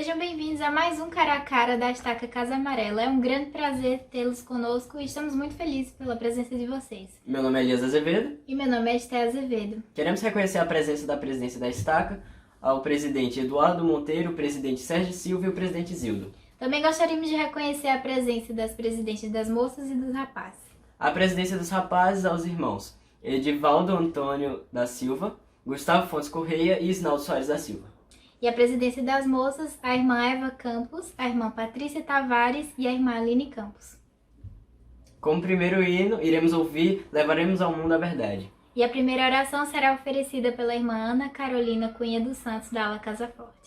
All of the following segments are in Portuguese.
Sejam bem-vindos a mais um Cara a Cara da Estaca Casa Amarela. É um grande prazer tê-los conosco e estamos muito felizes pela presença de vocês. Meu nome é Elias Azevedo. E meu nome é Esté Azevedo. Queremos reconhecer a presença da presidência da Estaca, ao presidente Eduardo Monteiro, o presidente Sérgio Silva e o presidente Zildo. Também gostaríamos de reconhecer a presença das presidentes das moças e dos rapazes. A presidência dos rapazes aos irmãos Edivaldo Antônio da Silva, Gustavo Fontes Correia e Isnaldo Soares da Silva. E a presidência das moças, a irmã Eva Campos, a irmã Patrícia Tavares e a irmã Aline Campos. Como primeiro hino, iremos ouvir Levaremos ao Mundo a Verdade. E a primeira oração será oferecida pela irmã Ana Carolina Cunha dos Santos, da Ala Casa Forte.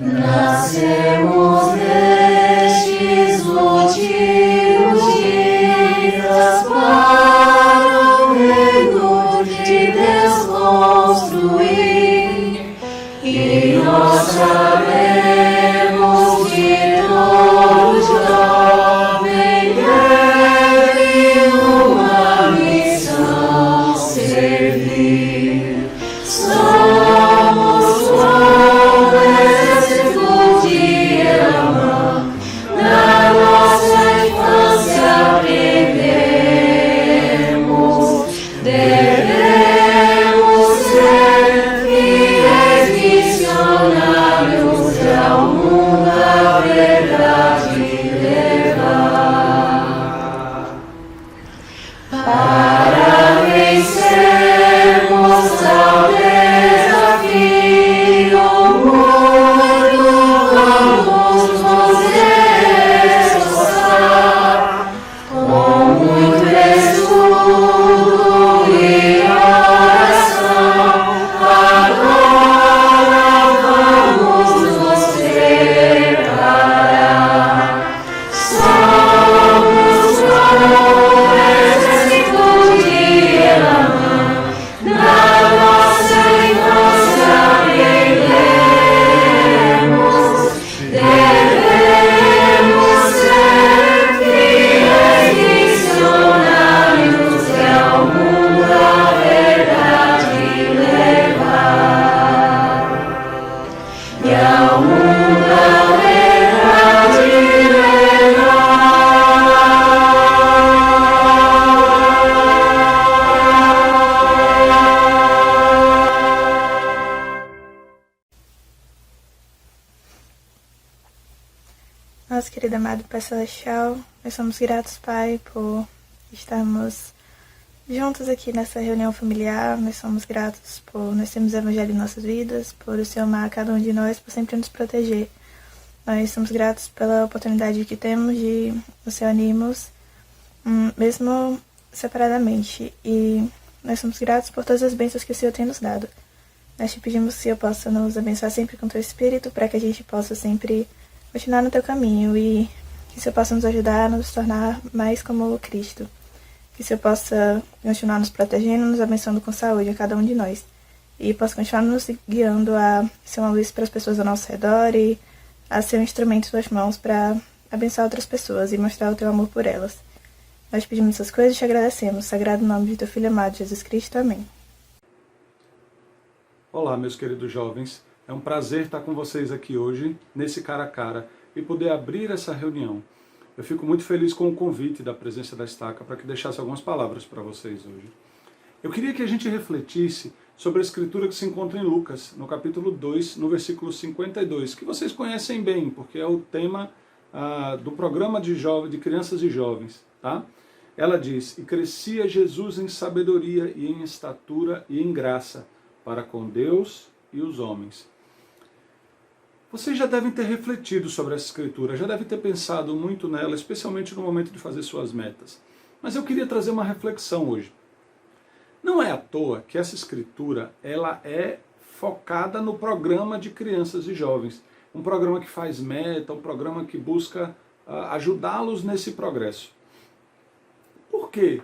Nascemos nestes últimos dias para o reino de Deus construir, e nós sabemos que todo jovem deve uma missão servir. Somos como exército de ama, na nossa infância aprendemos, devemos ser fiéis missionários ao mundo a verdade levar. Para vencermos ao desafio, muito vamos nos esforçar, com muito estudo e oração. Agora vamos nos preparar. Somos como exército de ama, na nossa infância aprendemos, devemos ser fiéis missionários que ao mundo a verdade levar, e ao mundo a verdade Nosso querido amado Pai Celestial, nós somos gratos, Pai, por estarmos juntos aqui nessa reunião familiar. Nós somos gratos por nós termos evangelho em nossas vidas, por o Senhor amar cada um de nós, por sempre nos proteger. Nós somos gratos pela oportunidade que temos de nos reunirmos, mesmo separadamente. E nós somos gratos por todas as bênçãos que o Senhor tem nos dado. Nós te pedimos que o Senhor possa nos abençoar sempre com o teu Espírito, para que a gente possa sempre continuar no teu caminho e que o Senhor possa nos ajudar a nos tornar mais como Cristo. Que o Senhor possa continuar nos protegendo, nos abençoando com saúde a cada um de nós. E possa continuar nos guiando a ser uma luz para as pessoas ao nosso redor e a ser um instrumento em suas mãos para abençoar outras pessoas e mostrar o teu amor por elas. Nós pedimos essas coisas e te agradecemos. Sagrado nome de teu Filho amado, Jesus Cristo. Amém. Olá, meus queridos jovens. É um prazer estar com vocês aqui hoje, nesse cara a cara, e poder abrir essa reunião. Eu fico muito feliz com o convite da presença da Estaca para que deixasse algumas palavras para vocês hoje. Eu queria que a gente refletisse sobre a escritura que se encontra em Lucas, no capítulo 2, no versículo 52, que vocês conhecem bem, porque é o tema do programa de crianças e jovens. Tá? Ela diz, e crescia Jesus em sabedoria e em estatura e em graça, para com Deus e os homens. Vocês já devem ter refletido sobre essa escritura, já devem ter pensado muito nela, especialmente no momento de fazer suas metas. Mas eu queria trazer uma reflexão hoje. Não é à toa que essa escritura ela é focada no programa de crianças e jovens. Um programa que faz meta, um programa que busca ajudá-los nesse progresso. Por quê?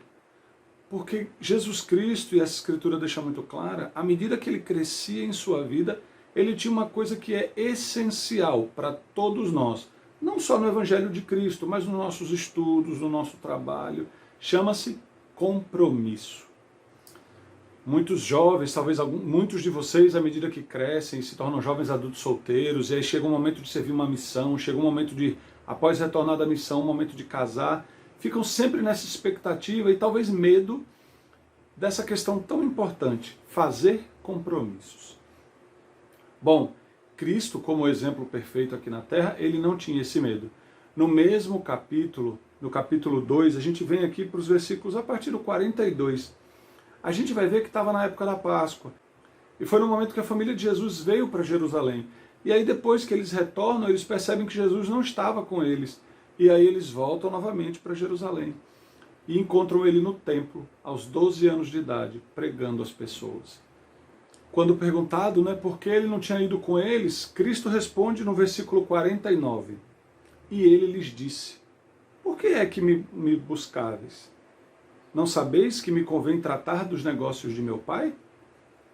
Porque Jesus Cristo, e essa escritura deixa muito clara, à medida que ele crescia em sua vida, ele tinha uma coisa que é essencial para todos nós. Não só no Evangelho de Cristo, mas nos nossos estudos, no nosso trabalho. Chama-se compromisso. Muitos jovens, talvez muitos de vocês, à medida que crescem, se tornam jovens adultos solteiros, e aí chega um momento de servir uma missão, chega um momento de, após retornar da missão, um momento de casar, ficam sempre nessa expectativa e talvez medo dessa questão tão importante, fazer compromissos. Bom, Cristo, como exemplo perfeito aqui na Terra, ele não tinha esse medo. No mesmo capítulo, no capítulo 2, a gente vem aqui para os versículos a partir do 42, a gente vai ver que estava na época da Páscoa. E foi no momento que a família de Jesus veio para Jerusalém. E aí depois que eles retornam, eles percebem que Jesus não estava com eles. E aí eles voltam novamente para Jerusalém. E encontram ele no templo, aos 12 anos de idade, pregando às pessoas. Quando perguntado por que ele não tinha ido com eles, Cristo responde no versículo 49. E ele lhes disse, por que é que me buscáveis? Não sabeis que me convém tratar dos negócios de meu Pai?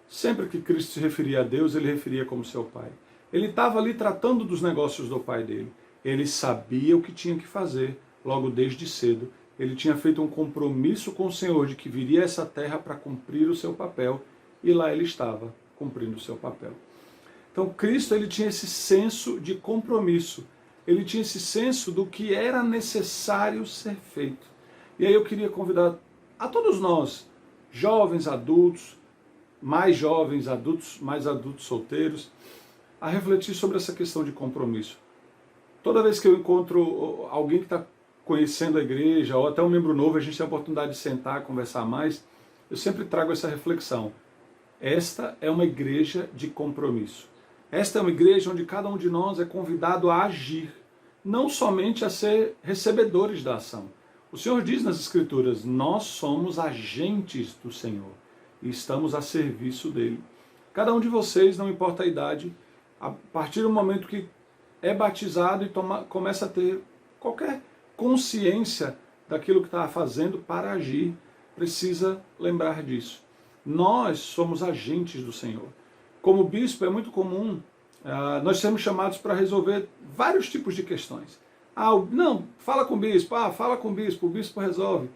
Sempre que Cristo se referia a Deus, ele referia como seu Pai. Ele estava ali tratando dos negócios do Pai dele. Ele sabia o que tinha que fazer, logo desde cedo. Ele tinha feito um compromisso com o Senhor de que viria a essa terra para cumprir o seu papel, e lá ele estava, cumprindo o seu papel. Então Cristo ele tinha esse senso de compromisso, ele tinha esse senso do que era necessário ser feito. E aí eu queria convidar a todos nós, jovens, adultos, mais adultos solteiros, a refletir sobre essa questão de compromisso. Toda vez que eu encontro alguém que está conhecendo a igreja, ou até um membro novo, a gente tem a oportunidade de sentar, conversar mais, eu sempre trago essa reflexão. Esta é uma igreja de compromisso. Esta é uma igreja onde cada um de nós é convidado a agir, não somente a ser recebedores da ação. O Senhor diz nas Escrituras, nós somos agentes do Senhor e estamos a serviço dele. Cada um de vocês, não importa a idade, a partir do momento que é batizado e começa a ter qualquer consciência daquilo que está fazendo para agir, precisa lembrar disso. Nós somos agentes do Senhor. Como bispo, é muito comum nós sermos chamados para resolver vários tipos de questões. Não, fala com o bispo. Fala com o bispo resolve.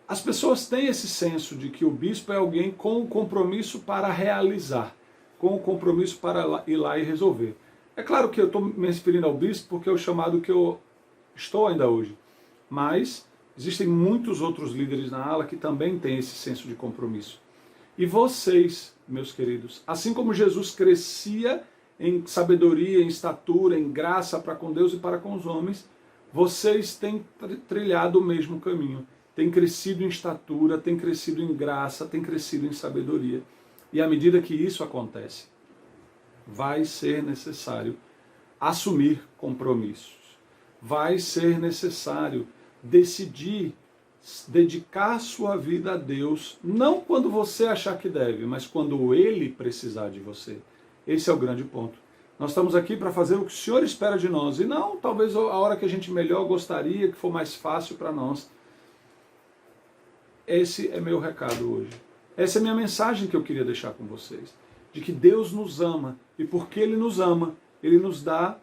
As pessoas têm esse senso de que o bispo é alguém com o compromisso para realizar, com o compromisso para ir lá e resolver. É claro que eu estou me referindo ao bispo porque é o chamado que eu estou ainda hoje. Mas existem muitos outros líderes na ala que também têm esse senso de compromisso. E vocês, meus queridos, assim como Jesus crescia em sabedoria, em estatura, em graça para com Deus e para com os homens, vocês têm trilhado o mesmo caminho. Têm crescido em estatura, têm crescido em graça, têm crescido em sabedoria. E à medida que isso acontece, vai ser necessário assumir compromissos. Vai ser necessário decidir dedicar sua vida a Deus, não quando você achar que deve, mas quando Ele precisar de você. Esse é o grande ponto. Nós estamos aqui para fazer o que o Senhor espera de nós, e não talvez a hora que a gente melhor gostaria, que for mais fácil para nós. Esse é meu recado hoje. Essa é a minha mensagem que eu queria deixar com vocês. De que Deus nos ama, e porque Ele nos ama, Ele nos dá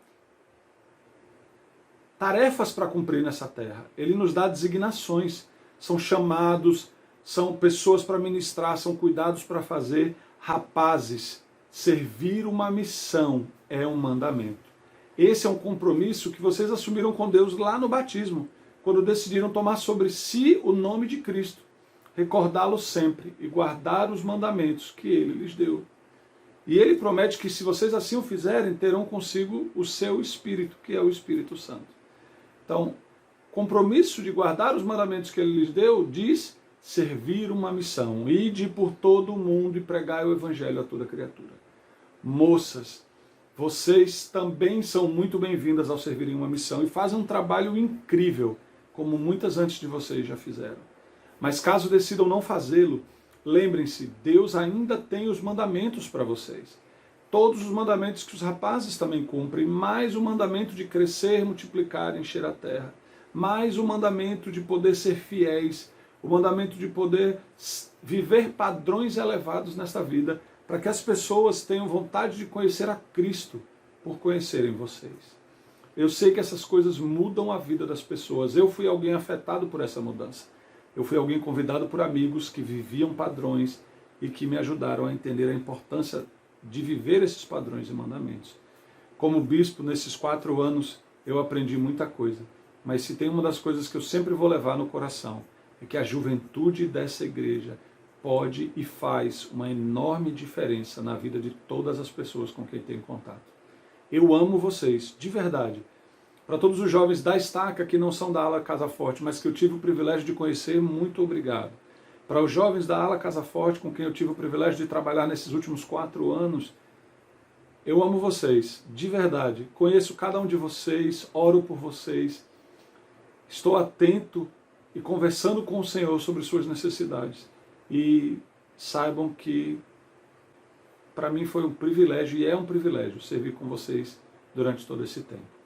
tarefas para cumprir nessa terra. Ele nos dá designações. São chamados, são pessoas para ministrar, são cuidados para fazer. Rapazes, servir uma missão é um mandamento. Esse é um compromisso que vocês assumiram com Deus lá no batismo, quando decidiram tomar sobre si o nome de Cristo. recordá-lo sempre e guardar os mandamentos que ele lhes deu. E ele promete que se vocês assim o fizerem, terão consigo o seu Espírito, que é o Espírito Santo. Então, compromisso de guardar os mandamentos que ele lhes deu, diz servir uma missão. Ide por todo o mundo e pregai o Evangelho a toda criatura. Moças, vocês também são muito bem-vindas ao servirem uma missão e fazem um trabalho incrível, como muitas antes de vocês já fizeram. Mas caso decidam não fazê-lo, lembrem-se, Deus ainda tem os mandamentos para vocês. Todos os mandamentos que os rapazes também cumprem, mais o mandamento de crescer, multiplicar e encher a terra, mais o mandamento de poder ser fiéis, o mandamento de poder viver padrões elevados nesta vida, para que as pessoas tenham vontade de conhecer a Cristo por conhecerem vocês. Eu sei que essas coisas mudam a vida das pessoas. Eu fui alguém afetado por essa mudança. Eu fui alguém convidado por amigos que viviam padrões e que me ajudaram a entender a importância de viver esses padrões e mandamentos. Como bispo, nesses 4 anos, eu aprendi muita coisa. Mas se tem uma das coisas que eu sempre vou levar no coração, é que a juventude dessa igreja pode e faz uma enorme diferença na vida de todas as pessoas com quem tem contato. Eu amo vocês, de verdade. Para todos os jovens da Estaca que não são da ala Casa Forte, mas que eu tive o privilégio de conhecer, muito obrigado. Para os jovens da ala Casa Forte, com quem eu tive o privilégio de trabalhar nesses últimos 4 anos, eu amo vocês, de verdade. Conheço cada um de vocês, oro por vocês, estou atento e conversando com o Senhor sobre suas necessidades. E saibam que para mim foi um privilégio, e é um privilégio, servir com vocês durante todo esse tempo.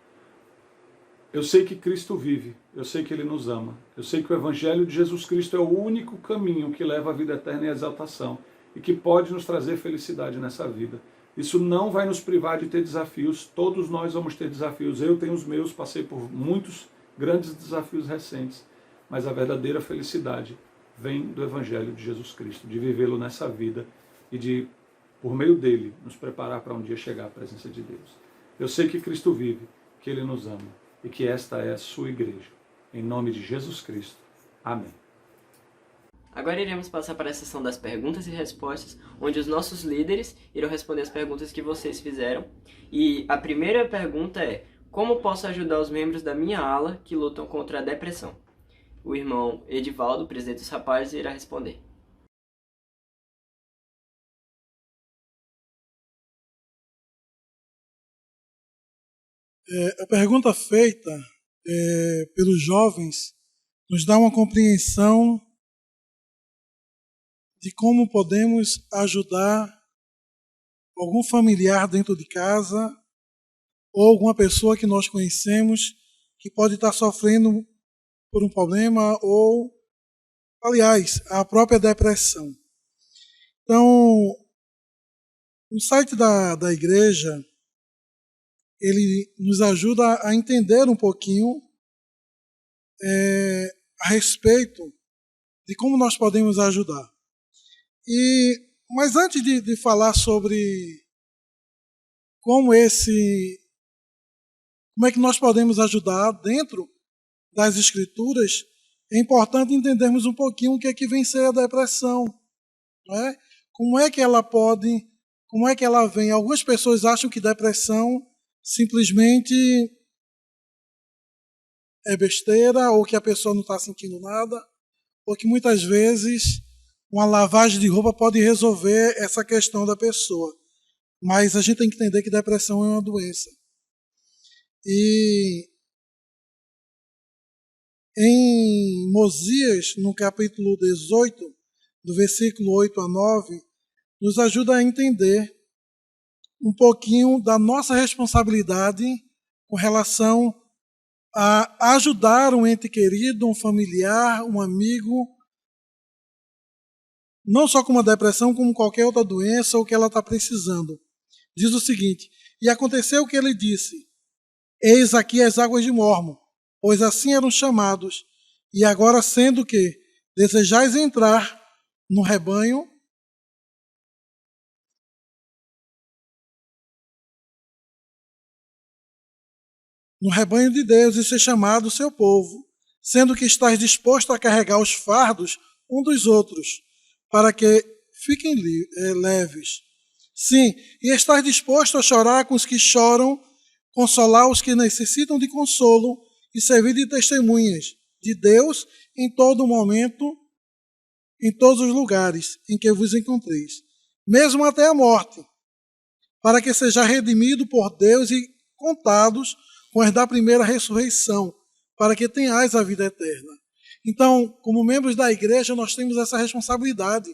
Eu sei que Cristo vive, eu sei que Ele nos ama, eu sei que o Evangelho de Jesus Cristo é o único caminho que leva à vida eterna e à exaltação, e que pode nos trazer felicidade nessa vida. Isso não vai nos privar de ter desafios, todos nós vamos ter desafios, eu tenho os meus, passei por muitos grandes desafios recentes, mas a verdadeira felicidade vem do Evangelho de Jesus Cristo, de vivê-lo nessa vida e de, por meio dele, nos preparar para um dia chegar à presença de Deus. Eu sei que Cristo vive, que Ele nos ama e que esta é a sua igreja. Em nome de Jesus Cristo. Amém. Agora iremos passar para a sessão das perguntas e respostas, onde os nossos líderes irão responder as perguntas que vocês fizeram. E a primeira pergunta é: como posso ajudar os membros da minha ala que lutam contra a depressão? O irmão Edivaldo, presidente dos rapazes, irá responder. A pergunta feita pelos jovens nos dá uma compreensão de como podemos ajudar algum familiar dentro de casa ou alguma pessoa que nós conhecemos que pode estar sofrendo por um problema ou, aliás, a própria depressão. Então, o site da igreja, ele nos ajuda a entender um pouquinho a respeito de como nós podemos ajudar. Mas antes de falar sobre como é que nós podemos ajudar dentro das Escrituras, é importante entendermos um pouquinho o que é que vem ser a depressão. Não é? Como é que ela vem? Algumas pessoas acham que depressão simplesmente é besteira, ou que a pessoa não está sentindo nada, ou que muitas vezes uma lavagem de roupa pode resolver essa questão da pessoa. Mas a gente tem que entender que depressão é uma doença. E em Mosias, no capítulo 18, do versículo 8 a 9, nos ajuda a entender um pouquinho da nossa responsabilidade com relação a ajudar um ente querido, um familiar, um amigo, não só com uma depressão, como qualquer outra doença ou que ela está precisando. Diz o seguinte: e aconteceu que ele disse: eis aqui as águas de Mormo, pois assim eram chamados, e agora sendo que desejais entrar no rebanho, de Deus e ser chamado seu povo, sendo que estáis disposto a carregar os fardos um dos outros, para que fiquem leves. Sim, e estar disposto a chorar com os que choram, consolar os que necessitam de consolo e servir de testemunhas de Deus em todo momento, em todos os lugares em que vos encontreis, mesmo até a morte, para que seja redimido por Deus e contados com as da primeira ressurreição, para que tenhais a vida eterna. Então, como membros da igreja, nós temos essa responsabilidade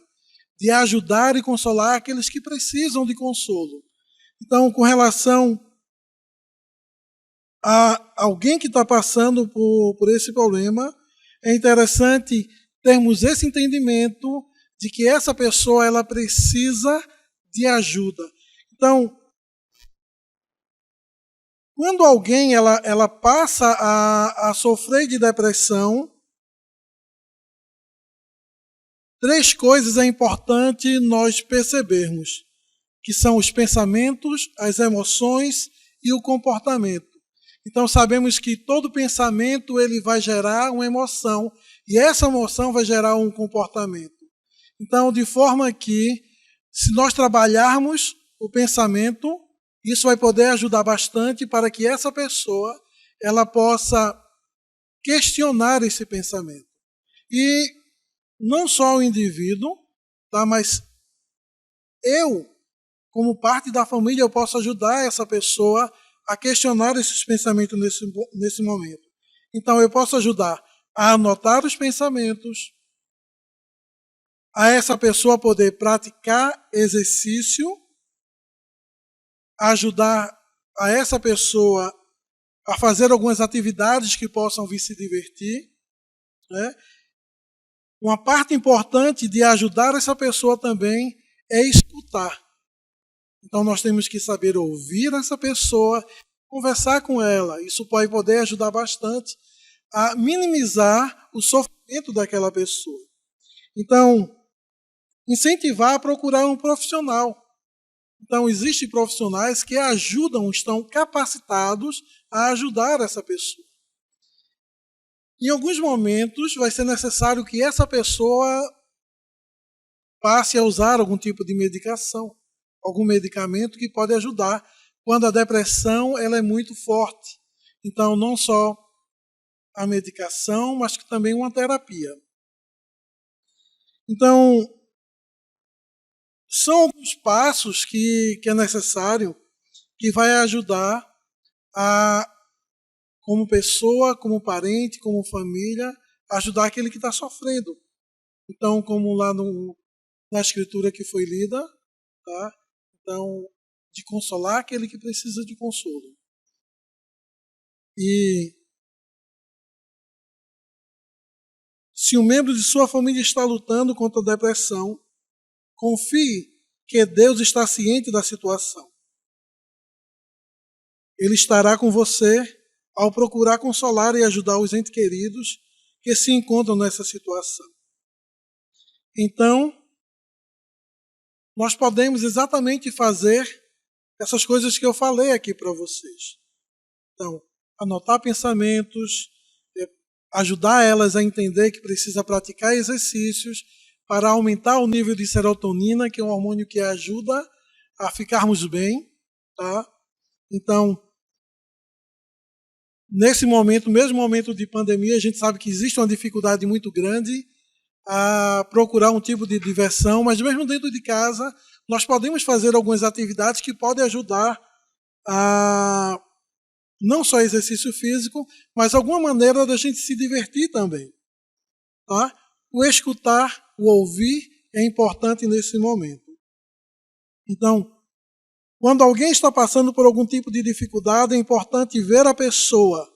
de ajudar e consolar aqueles que precisam de consolo. Então, com relação a alguém que está passando por esse problema, é interessante termos esse entendimento de que essa pessoa ela precisa de ajuda. Então, quando alguém ela passa a sofrer de depressão, 3 coisas é importante nós percebermos, que são os pensamentos, as emoções e o comportamento. Então sabemos que todo pensamento ele vai gerar uma emoção e essa emoção vai gerar um comportamento. Então, de forma que, se nós trabalharmos o pensamento, isso vai poder ajudar bastante para que essa pessoa ela possa questionar esse pensamento. E não só o indivíduo, tá? Mas eu, como parte da família, eu posso ajudar essa pessoa a questionar esses pensamentos nesse momento. Então, eu posso ajudar a anotar os pensamentos, a essa pessoa poder praticar exercício, ajudar a essa pessoa a fazer algumas atividades que possam vir se divertir, né? Uma parte importante de ajudar essa pessoa também é escutar. Então nós temos que saber ouvir essa pessoa, conversar com ela. Isso pode poder ajudar bastante a minimizar o sofrimento daquela pessoa. Então, incentivar a procurar um profissional. Então, existem profissionais que ajudam, estão capacitados a ajudar essa pessoa. Em alguns momentos, vai ser necessário que essa pessoa passe a usar algum tipo de medicação, algum medicamento que pode ajudar quando a depressão ela é muito forte. Então, não só a medicação, mas que também uma terapia. Então, são alguns passos que é necessário, que vai ajudar a, como pessoa, como parente, como família, ajudar aquele que está sofrendo. Então, como lá na escritura que foi lida, tá? Então, de consolar aquele que precisa de consolo. E se um membro de sua família está lutando contra a depressão, confie que Deus está ciente da situação. Ele estará com você ao procurar consolar e ajudar os entes queridos que se encontram nessa situação. Então, nós podemos exatamente fazer essas coisas que eu falei aqui para vocês. Então, anotar pensamentos, ajudar elas a entender que precisa praticar exercícios para aumentar o nível de serotonina, que é um hormônio que ajuda a ficarmos bem, tá? Então, nesse momento, mesmo momento de pandemia, a gente sabe que existe uma dificuldade muito grande a procurar um tipo de diversão, mas mesmo dentro de casa, nós podemos fazer algumas atividades que podem ajudar a não só exercício físico, mas alguma maneira da gente se divertir também. Tá? O escutar, o ouvir é importante nesse momento. Então, quando alguém está passando por algum tipo de dificuldade, é importante ver a pessoa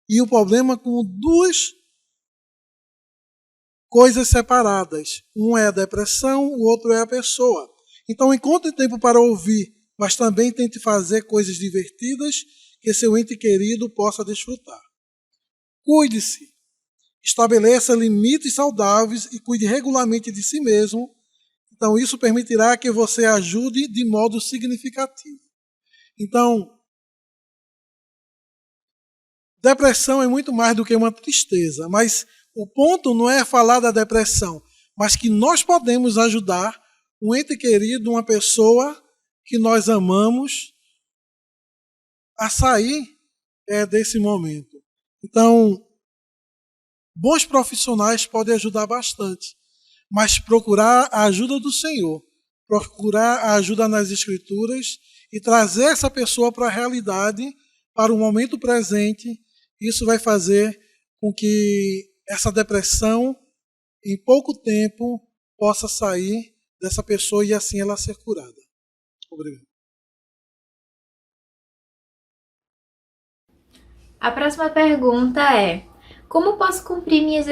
e o problema como 2 coisas separadas. Um é a depressão, o outro é a pessoa. Então, encontre tempo para ouvir, mas também tente fazer coisas divertidas que seu ente querido possa desfrutar. Cuide-se. Estabeleça limites saudáveis e cuide regularmente de si mesmo. Então, isso permitirá que você ajude de modo significativo. Então, depressão é muito mais do que uma tristeza, mas o ponto não é falar da depressão, mas que nós podemos ajudar um ente querido, uma pessoa que nós amamos, a sair desse momento. Então, bons profissionais podem ajudar bastante, mas procurar a ajuda do Senhor, procurar a ajuda nas Escrituras e trazer essa pessoa para a realidade, para o momento presente, isso vai fazer com que essa depressão, em pouco tempo, possa sair dessa pessoa e assim ela ser curada. Obrigado. A próxima pergunta é: como posso cumprir minhas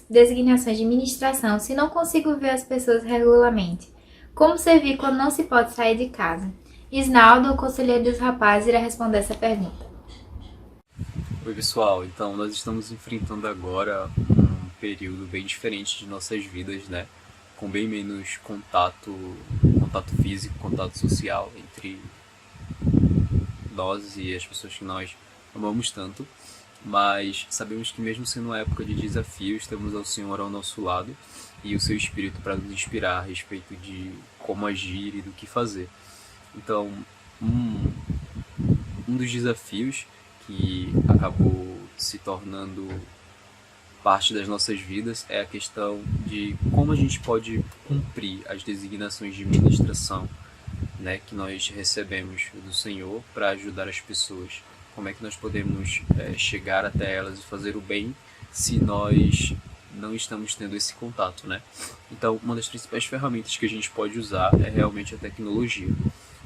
designações de ministração se não consigo ver as pessoas regularmente? Como servir quando não se pode sair de casa? Isnaldo, o conselheiro dos rapazes, irá responder essa pergunta. Oi pessoal, então nós estamos enfrentando agora um período bem diferente de nossas vidas, né? Com bem menos contato físico, contato social entre nós e as pessoas que nós amamos tanto, mas sabemos que mesmo sendo uma época de desafios, temos ao Senhor ao nosso lado e o seu Espírito para nos inspirar a respeito de como agir e do que fazer. Então, um dos desafios que acabou se tornando parte das nossas vidas é a questão de como a gente pode cumprir as designações de ministração, né, que nós recebemos do Senhor para ajudar as pessoas. Como é que nós podemos chegar até elas e fazer o bem se nós não estamos tendo esse contato, né? Então, uma das principais ferramentas que a gente pode usar é realmente a tecnologia.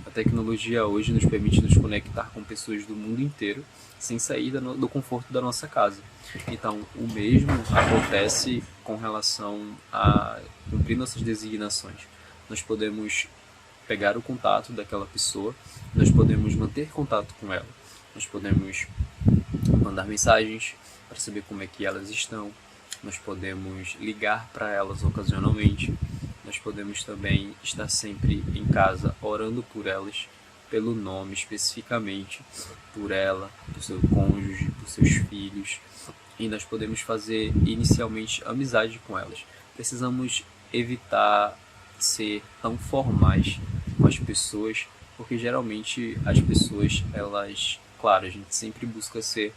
A tecnologia hoje nos permite nos conectar com pessoas do mundo inteiro sem sair do conforto da nossa casa. Então, o mesmo acontece com relação a cumprir nossas designações. Nós podemos pegar o contato daquela pessoa, nós podemos manter contato com ela, nós podemos mandar mensagens para saber como é que elas estão, nós podemos ligar para elas ocasionalmente, nós podemos também estar sempre em casa orando por elas, pelo nome especificamente, por ela, por seu cônjuge, por seus filhos, e nós podemos fazer inicialmente amizade com elas. Precisamos evitar ser tão formais com as pessoas, porque geralmente as pessoas, elas, claro, a gente sempre busca ser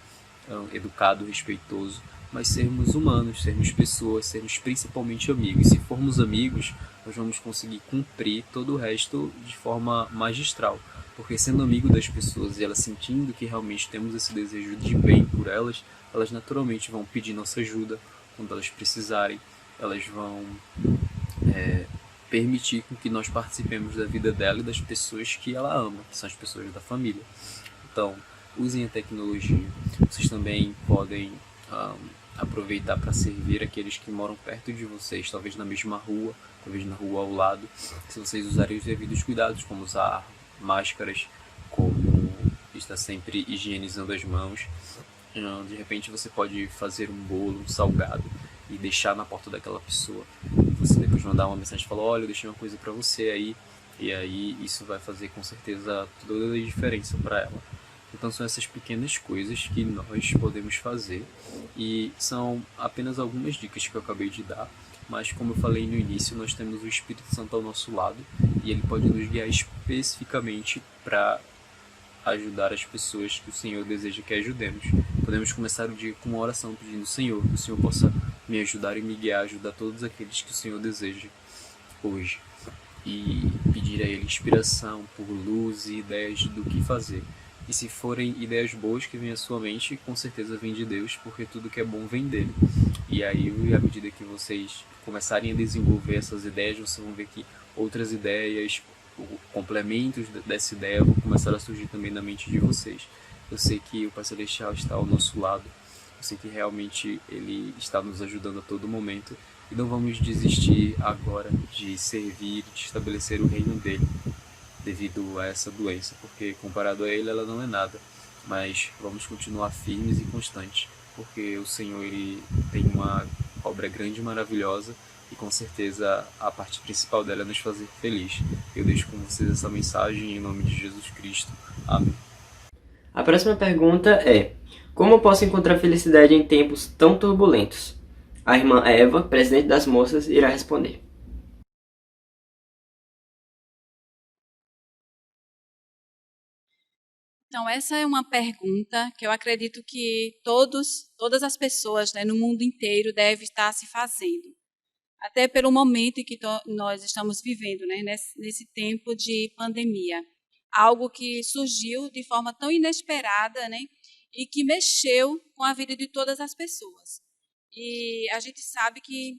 educado, respeitoso, mas sermos humanos, sermos pessoas, sermos principalmente amigos. Se formos amigos, nós vamos conseguir cumprir todo o resto de forma magistral, porque sendo amigo das pessoas e elas sentindo que realmente temos esse desejo de bem por elas, elas naturalmente vão pedir nossa ajuda quando elas precisarem, elas vão permitir que nós participemos da vida dela e das pessoas que ela ama, que são as pessoas da família. Então, usem a tecnologia. Vocês também podem aproveitar para servir aqueles que moram perto de vocês, talvez na mesma rua, talvez na rua ao lado, se vocês usarem os devidos cuidados, como usar máscaras, como estar sempre higienizando as mãos. De repente você pode fazer um bolo, um salgado e deixar na porta daquela pessoa. Você depois mandar uma mensagem e falar: olha, eu deixei uma coisa para você aí, e aí isso vai fazer com certeza toda a diferença para ela. Então são essas pequenas coisas que nós podemos fazer e são apenas algumas dicas que eu acabei de dar, mas como eu falei no início, nós temos o Espírito Santo ao nosso lado e ele pode nos guiar especificamente para ajudar as pessoas que o Senhor deseja que ajudemos. Podemos começar o dia com uma oração pedindo: Senhor, que o Senhor possa me ajudar e me guiar, ajudar todos aqueles que o Senhor deseja hoje, e pedir a Ele inspiração por luz e ideias do que fazer. E se forem ideias boas que vêm à sua mente, com certeza vem de Deus, porque tudo que é bom vem dele. E aí, à medida que vocês começarem a desenvolver essas ideias, vocês vão ver que outras ideias, complementos dessa ideia vão começar a surgir também na mente de vocês. Eu sei que o Pai Celestial está ao nosso lado, eu sei que realmente Ele está nos ajudando a todo momento, e não vamos desistir agora de servir, de estabelecer o reino dele, devido a essa doença, porque comparado a ele ela não é nada, mas vamos continuar firmes e constantes, porque o Senhor, ele tem uma obra grande e maravilhosa, e com certeza a parte principal dela é nos fazer feliz. Eu deixo com vocês essa mensagem em nome de Jesus Cristo. Amém. A próxima pergunta é: como posso encontrar felicidade em tempos tão turbulentos? A irmã Eva, presidente das moças, irá responder. Então, essa é uma pergunta que eu acredito que todas as pessoas, né, no mundo inteiro devem estar se fazendo. Até pelo momento em que nós estamos vivendo, né, nesse tempo de pandemia. Algo que surgiu de forma tão inesperada, né, e que mexeu com a vida de todas as pessoas. E a gente sabe que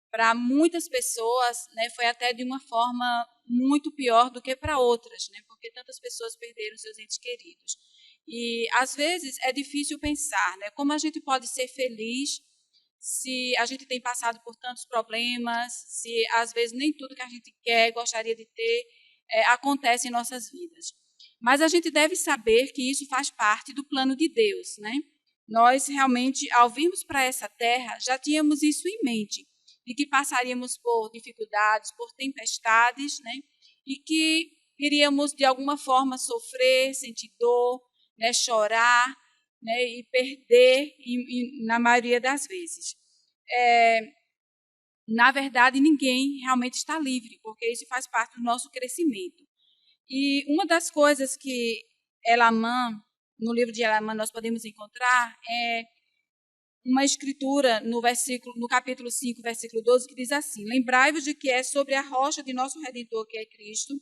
para muitas pessoas, né, foi até de uma forma muito pior do que para outras, né, porque tantas pessoas perderam seus entes queridos. E, às vezes, é difícil pensar, né, como a gente pode ser feliz se a gente tem passado por tantos problemas, se, às vezes, nem tudo que a gente quer, gostaria de ter, acontece em nossas vidas. Mas a gente deve saber que isso faz parte do plano de Deus, né? Nós, realmente, ao virmos para essa terra, já tínhamos isso em mente, de que passaríamos por dificuldades, por tempestades, né? E que iríamos, de alguma forma, sofrer, sentir dor, né? Chorar, né? E perder, na maioria das vezes. Na verdade, ninguém realmente está livre, porque isso faz parte do nosso crescimento. E uma das coisas que Elamã, no livro de Elamã, nós podemos encontrar é uma escritura no capítulo 5, versículo 12, que diz assim: lembrai-vos de que é sobre a rocha de nosso Redentor, que é Cristo,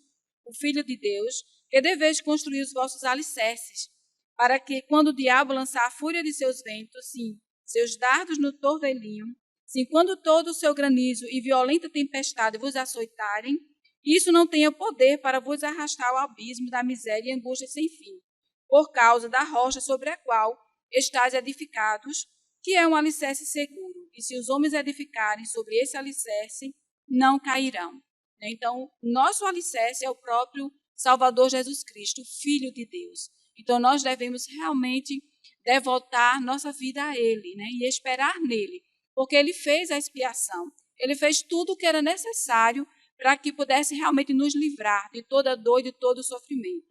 o Filho de Deus, que deveis construir os vossos alicerces, para que, quando o diabo lançar a fúria de seus ventos, sim, seus dardos no torvelinho, sim, quando todo o seu granizo e violenta tempestade vos açoitarem, isso não tenha poder para vos arrastar ao abismo da miséria e angústia sem fim, por causa da rocha sobre a qual estáis edificados, que é um alicerce seguro, e se os homens edificarem sobre esse alicerce, não cairão. Então, nosso alicerce é o próprio Salvador Jesus Cristo, Filho de Deus. Então, nós devemos realmente devotar nossa vida a Ele, né, e esperar nele, porque Ele fez a expiação, Ele fez tudo o que era necessário para que pudesse realmente nos livrar de toda dor e de todo sofrimento.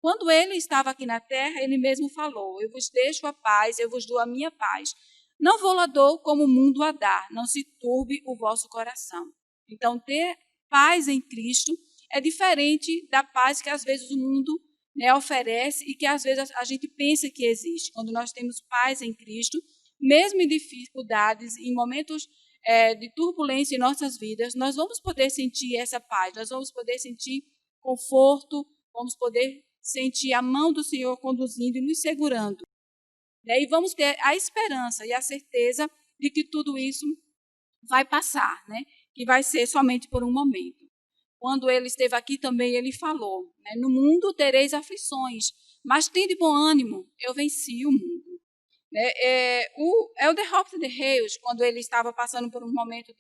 Quando ele estava aqui na terra, ele mesmo falou: eu vos deixo a paz, eu vos dou a minha paz. Não vou lá dou como o mundo a dar, não se turbe o vosso coração. Então, ter paz em Cristo é diferente da paz que às vezes o mundo, né, oferece e que às vezes a gente pensa que existe. Quando nós temos paz em Cristo, mesmo em dificuldades, em momentos de turbulência em nossas vidas, nós vamos poder sentir essa paz, nós vamos poder sentir conforto, vamos poder sentir a mão do Senhor conduzindo e nos segurando. E vamos ter a esperança e a certeza de que tudo isso vai passar, né? Que vai ser somente por um momento. Quando ele esteve aqui também, ele falou, né? No mundo tereis aflições, mas tende bom ânimo, eu venci o mundo. O Elder Hopkins de Hales, quando ele estava passando por um momento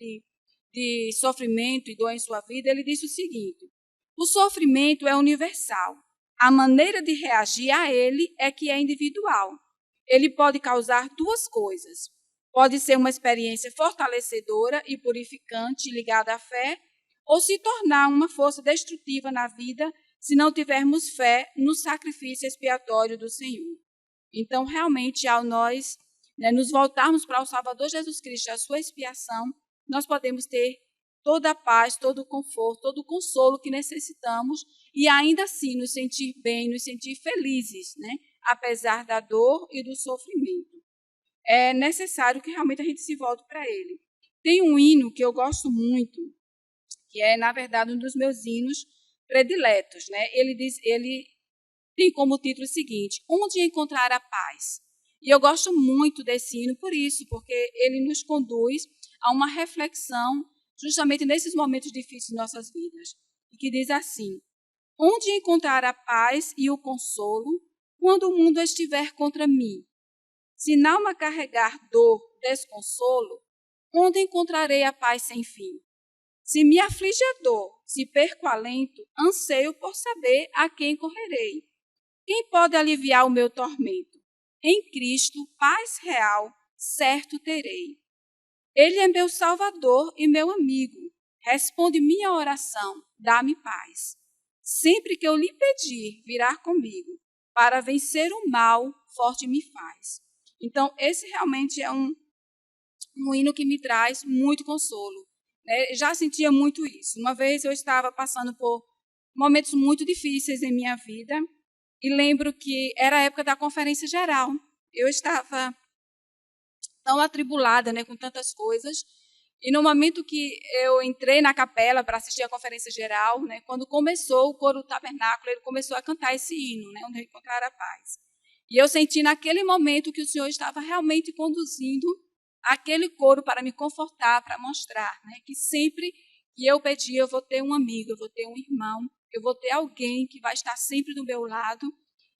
de sofrimento e dor em sua vida, ele disse o seguinte: o sofrimento é universal. A maneira de reagir a ele é que é individual. Ele pode causar duas coisas. Pode ser uma experiência fortalecedora e purificante ligada à fé, ou se tornar uma força destrutiva na vida se não tivermos fé no sacrifício expiatório do Senhor. Então, realmente, ao nós nos voltarmos para o Salvador Jesus Cristo, a sua expiação, nós podemos ter toda a paz, todo o conforto, todo o consolo que necessitamos e ainda assim nos sentir bem, nos sentir felizes, né? Apesar da dor e do sofrimento. É necessário que realmente a gente se volte para ele. Tem um hino que eu gosto muito, que é, na verdade, um dos meus hinos prediletos, né? Ele tem como título o seguinte: onde encontrar a paz? E eu gosto muito desse hino por isso, porque ele nos conduz a uma reflexão justamente nesses momentos difíceis de nossas vidas, e que diz assim: onde encontrar a paz e o consolo quando o mundo estiver contra mim? Se na alma carregar dor, desconsolo, onde encontrarei a paz sem fim? Se me aflige a dor, se perco alento, anseio por saber a quem correrei. Quem pode aliviar o meu tormento? Em Cristo, paz real, certo terei. Ele é meu Salvador e meu amigo. Responde minha oração, dá-me paz. Sempre que eu lhe pedir, virá comigo. Para vencer o mal, forte me faz. Então, esse realmente é um hino que me traz muito consolo. Já sentia muito isso. Uma vez eu estava passando por momentos muito difíceis em minha vida e lembro que era a época da conferência geral. Eu estava tão atribulada, com tantas coisas. E no momento que eu entrei na capela para assistir a conferência geral, quando começou o coro do tabernáculo, ele começou a cantar esse hino, onde eu encontrar a paz. E eu senti naquele momento que o Senhor estava realmente conduzindo aquele coro para me confortar, para mostrar que sempre que eu pedir, eu vou ter um amigo, eu vou ter um irmão, eu vou ter alguém que vai estar sempre do meu lado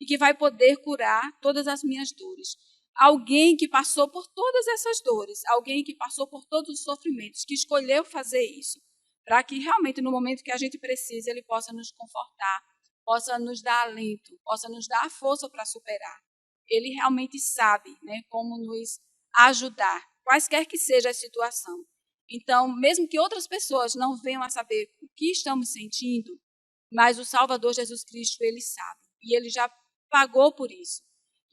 e que vai poder curar todas as minhas dores. Alguém que passou por todas essas dores, alguém que passou por todos os sofrimentos, que escolheu fazer isso, para que realmente no momento que a gente precisa, ele possa nos confortar, possa nos dar alento, possa nos dar a força para superar. Ele realmente sabe como nos ajudar, quaisquer que seja a situação. Então, mesmo que outras pessoas não venham a saber o que estamos sentindo, mas o Salvador Jesus Cristo, ele sabe, e ele já pagou por isso.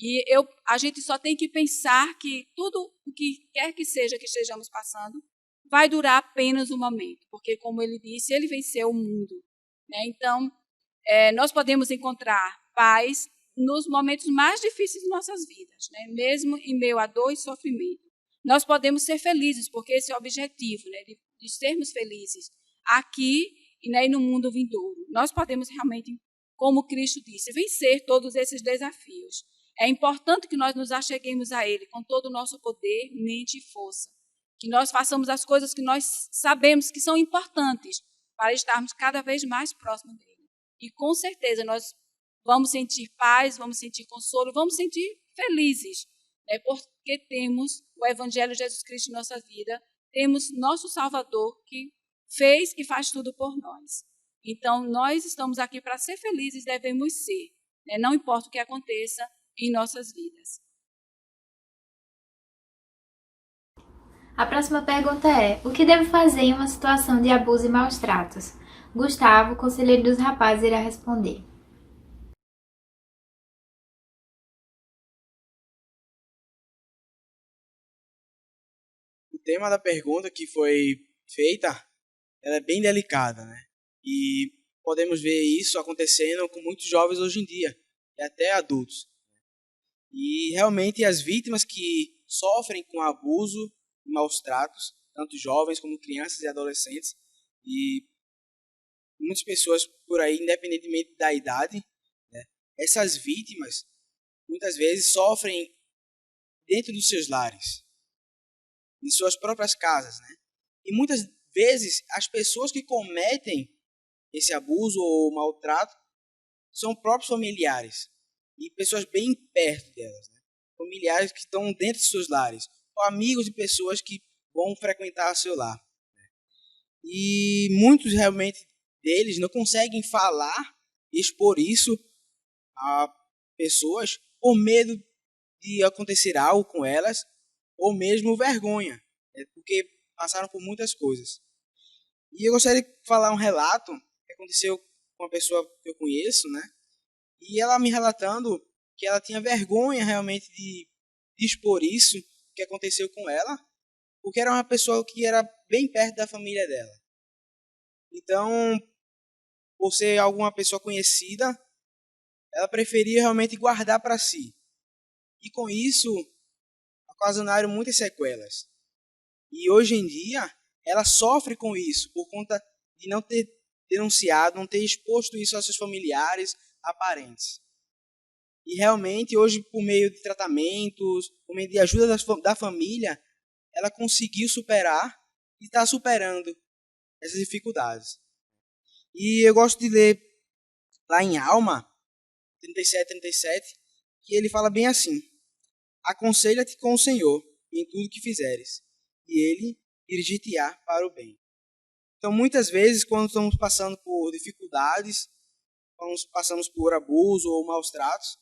E a gente só tem que pensar que tudo o que quer que seja que estejamos passando vai durar apenas um momento, porque, como ele disse, ele venceu o mundo. Então, nós podemos encontrar paz nos momentos mais difíceis de nossas vidas, mesmo em meio a dor e sofrimento. Nós podemos ser felizes, porque esse é o objetivo, de sermos felizes aqui e no mundo vindouro. Nós podemos realmente, como Cristo disse, vencer todos esses desafios. É importante que nós nos acheguemos a Ele com todo o nosso poder, mente e força. Que nós façamos as coisas que nós sabemos que são importantes para estarmos cada vez mais próximos dEle. E com certeza nós vamos sentir paz, vamos sentir consolo, vamos sentir felizes, porque temos o Evangelho de Jesus Cristo em nossa vida, temos nosso Salvador que fez e faz tudo por nós. Então, nós estamos aqui para ser felizes, devemos ser, não importa o que aconteça em nossas vidas. A próxima pergunta é: o que devo fazer em uma situação de abuso e maus tratos? Gustavo, conselheiro dos rapazes, irá responder. O tema da pergunta que foi feita, ela é bem delicada, E podemos ver isso acontecendo com muitos jovens hoje em dia, e até adultos. E realmente as vítimas que sofrem com abuso e maus tratos, tanto jovens como crianças e adolescentes, e muitas pessoas por aí, independentemente da idade, essas vítimas muitas vezes sofrem dentro dos seus lares, em suas próprias casas, E muitas vezes as pessoas que cometem esse abuso ou maltrato são próprios familiares e pessoas bem perto delas, familiares que estão dentro de seus lares, ou amigos de pessoas que vão frequentar seu lar. E muitos realmente deles não conseguem falar e expor isso a pessoas por medo de acontecer algo com elas, ou mesmo vergonha, porque passaram por muitas coisas. E eu gostaria de falar um relato que aconteceu com uma pessoa que eu conheço, E ela me relatando que ela tinha vergonha realmente de expor isso que aconteceu com ela, porque era uma pessoa que era bem perto da família dela. Então, por ser alguma pessoa conhecida, ela preferia realmente guardar para si. E com isso, ocasionaram muitas sequelas. E hoje em dia, ela sofre com isso, por conta de não ter denunciado, não ter exposto isso aos seus familiares, a parentes. E realmente, hoje, por meio de tratamentos, por meio de ajuda da família, ela conseguiu superar e está superando essas dificuldades. E eu gosto de ler lá em Alma 37, que ele fala bem assim: aconselha-te com o Senhor em tudo que fizeres, e Ele dirigir-te-á para o bem. Então, muitas vezes, quando estamos passando por dificuldades, quando passamos por abuso ou maus tratos,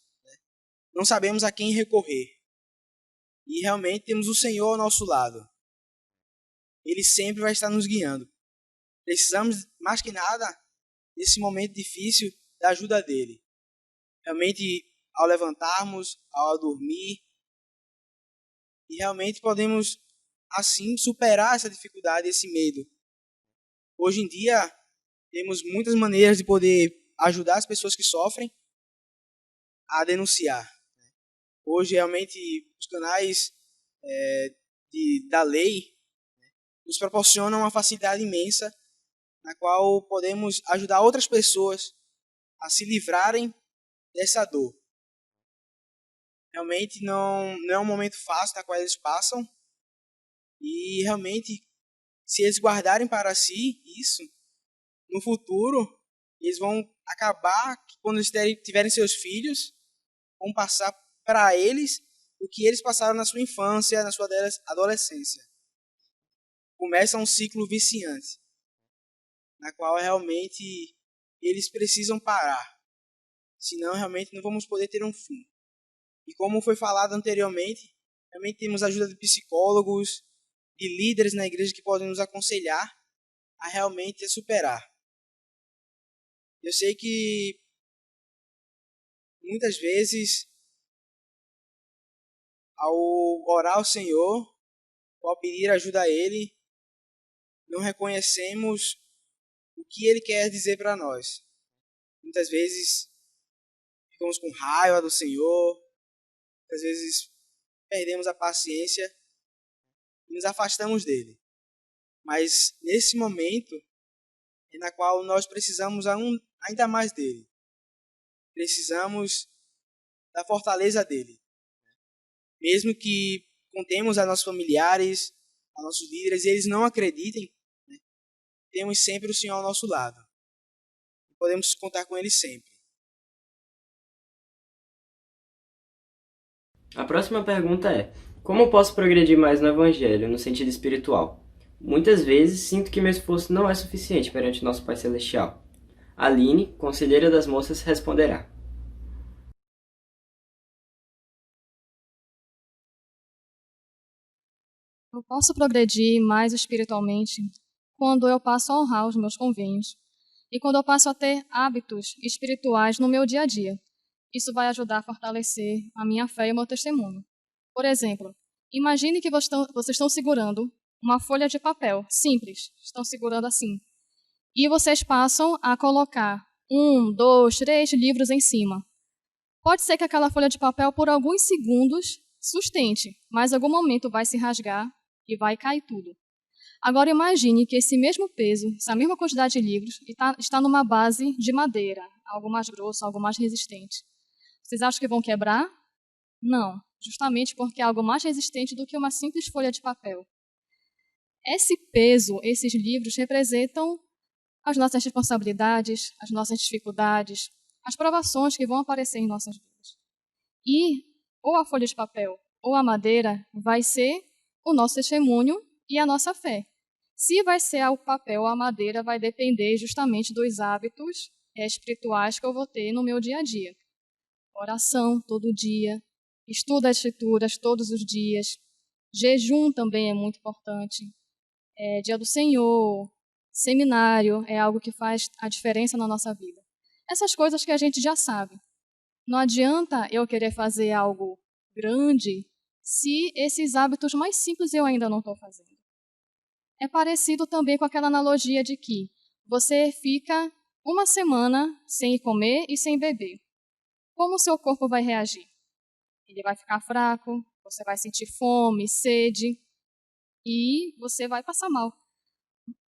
não sabemos a quem recorrer. E realmente temos o Senhor ao nosso lado. Ele sempre vai estar nos guiando. Precisamos, mais que nada, nesse momento difícil, da ajuda dele. Realmente, ao levantarmos, ao dormir, e realmente podemos assim, superar essa dificuldade, esse medo. Hoje em dia, temos muitas maneiras de poder ajudar as pessoas que sofrem a denunciar. Hoje, realmente, os canais da lei nos proporcionam uma facilidade imensa na qual podemos ajudar outras pessoas a se livrarem dessa dor. Realmente não é um momento fácil na qual eles passam e realmente, se eles guardarem para si isso, no futuro, eles vão acabar, quando eles tiverem seus filhos, vão passar para eles o que eles passaram na sua infância, na sua adolescência. Começa um ciclo viciante, na qual realmente eles precisam parar. Senão, realmente, não vamos poder ter um fim. E como foi falado anteriormente, também temos a ajuda de psicólogos, de líderes na igreja que podem nos aconselhar a realmente superar. Eu sei que muitas vezes, ao orar ao Senhor, ou ao pedir ajuda a Ele, não reconhecemos o que Ele quer dizer para nós. Muitas vezes ficamos com raiva do Senhor, muitas vezes perdemos a paciência e nos afastamos dele. Mas nesse momento é na qual nós precisamos ainda mais dele. Precisamos da fortaleza dele. Mesmo que contemos a nossos familiares, a nossos líderes, e eles não acreditem, né, temos sempre o Senhor ao nosso lado. Podemos contar com ele sempre. A próxima pergunta é: como posso progredir mais no Evangelho, no sentido espiritual? Muitas vezes sinto que meu esforço não é suficiente perante nosso Pai Celestial. Aline, conselheira das moças, responderá. Eu posso progredir mais espiritualmente quando eu passo a honrar os meus convênios e quando eu passo a ter hábitos espirituais no meu dia a dia. Isso vai ajudar a fortalecer a minha fé e o meu testemunho. Por exemplo, imagine que vocês estão segurando uma folha de papel, simples, estão segurando assim, e vocês passam a colocar 1, 2, 3 livros em cima. Pode ser que aquela folha de papel, por alguns segundos, sustente, mas em algum momento vai se rasgar e vai cair tudo. Agora imagine que esse mesmo peso, essa mesma quantidade de livros, está numa base de madeira, algo mais grosso, algo mais resistente. Vocês acham que vão quebrar? Não, justamente porque é algo mais resistente do que uma simples folha de papel. Esse peso, esses livros representam as nossas responsabilidades, as nossas dificuldades, as provações que vão aparecer em nossas vidas. E ou a folha de papel ou a madeira vai ser o nosso testemunho e a nossa fé. Se vai ser o papel ou a madeira, vai depender justamente dos hábitos espirituais que eu vou ter no meu dia a dia. Oração todo dia, estudo as escrituras todos os dias, jejum também é muito importante, dia do Senhor, seminário é algo que faz a diferença na nossa vida. Essas coisas que a gente já sabe. Não adianta eu querer fazer algo grande se esses hábitos mais simples eu ainda não estou fazendo. É parecido também com aquela analogia de que você fica uma semana sem comer e sem beber. Como o seu corpo vai reagir? Ele vai ficar fraco, você vai sentir fome, sede e você vai passar mal.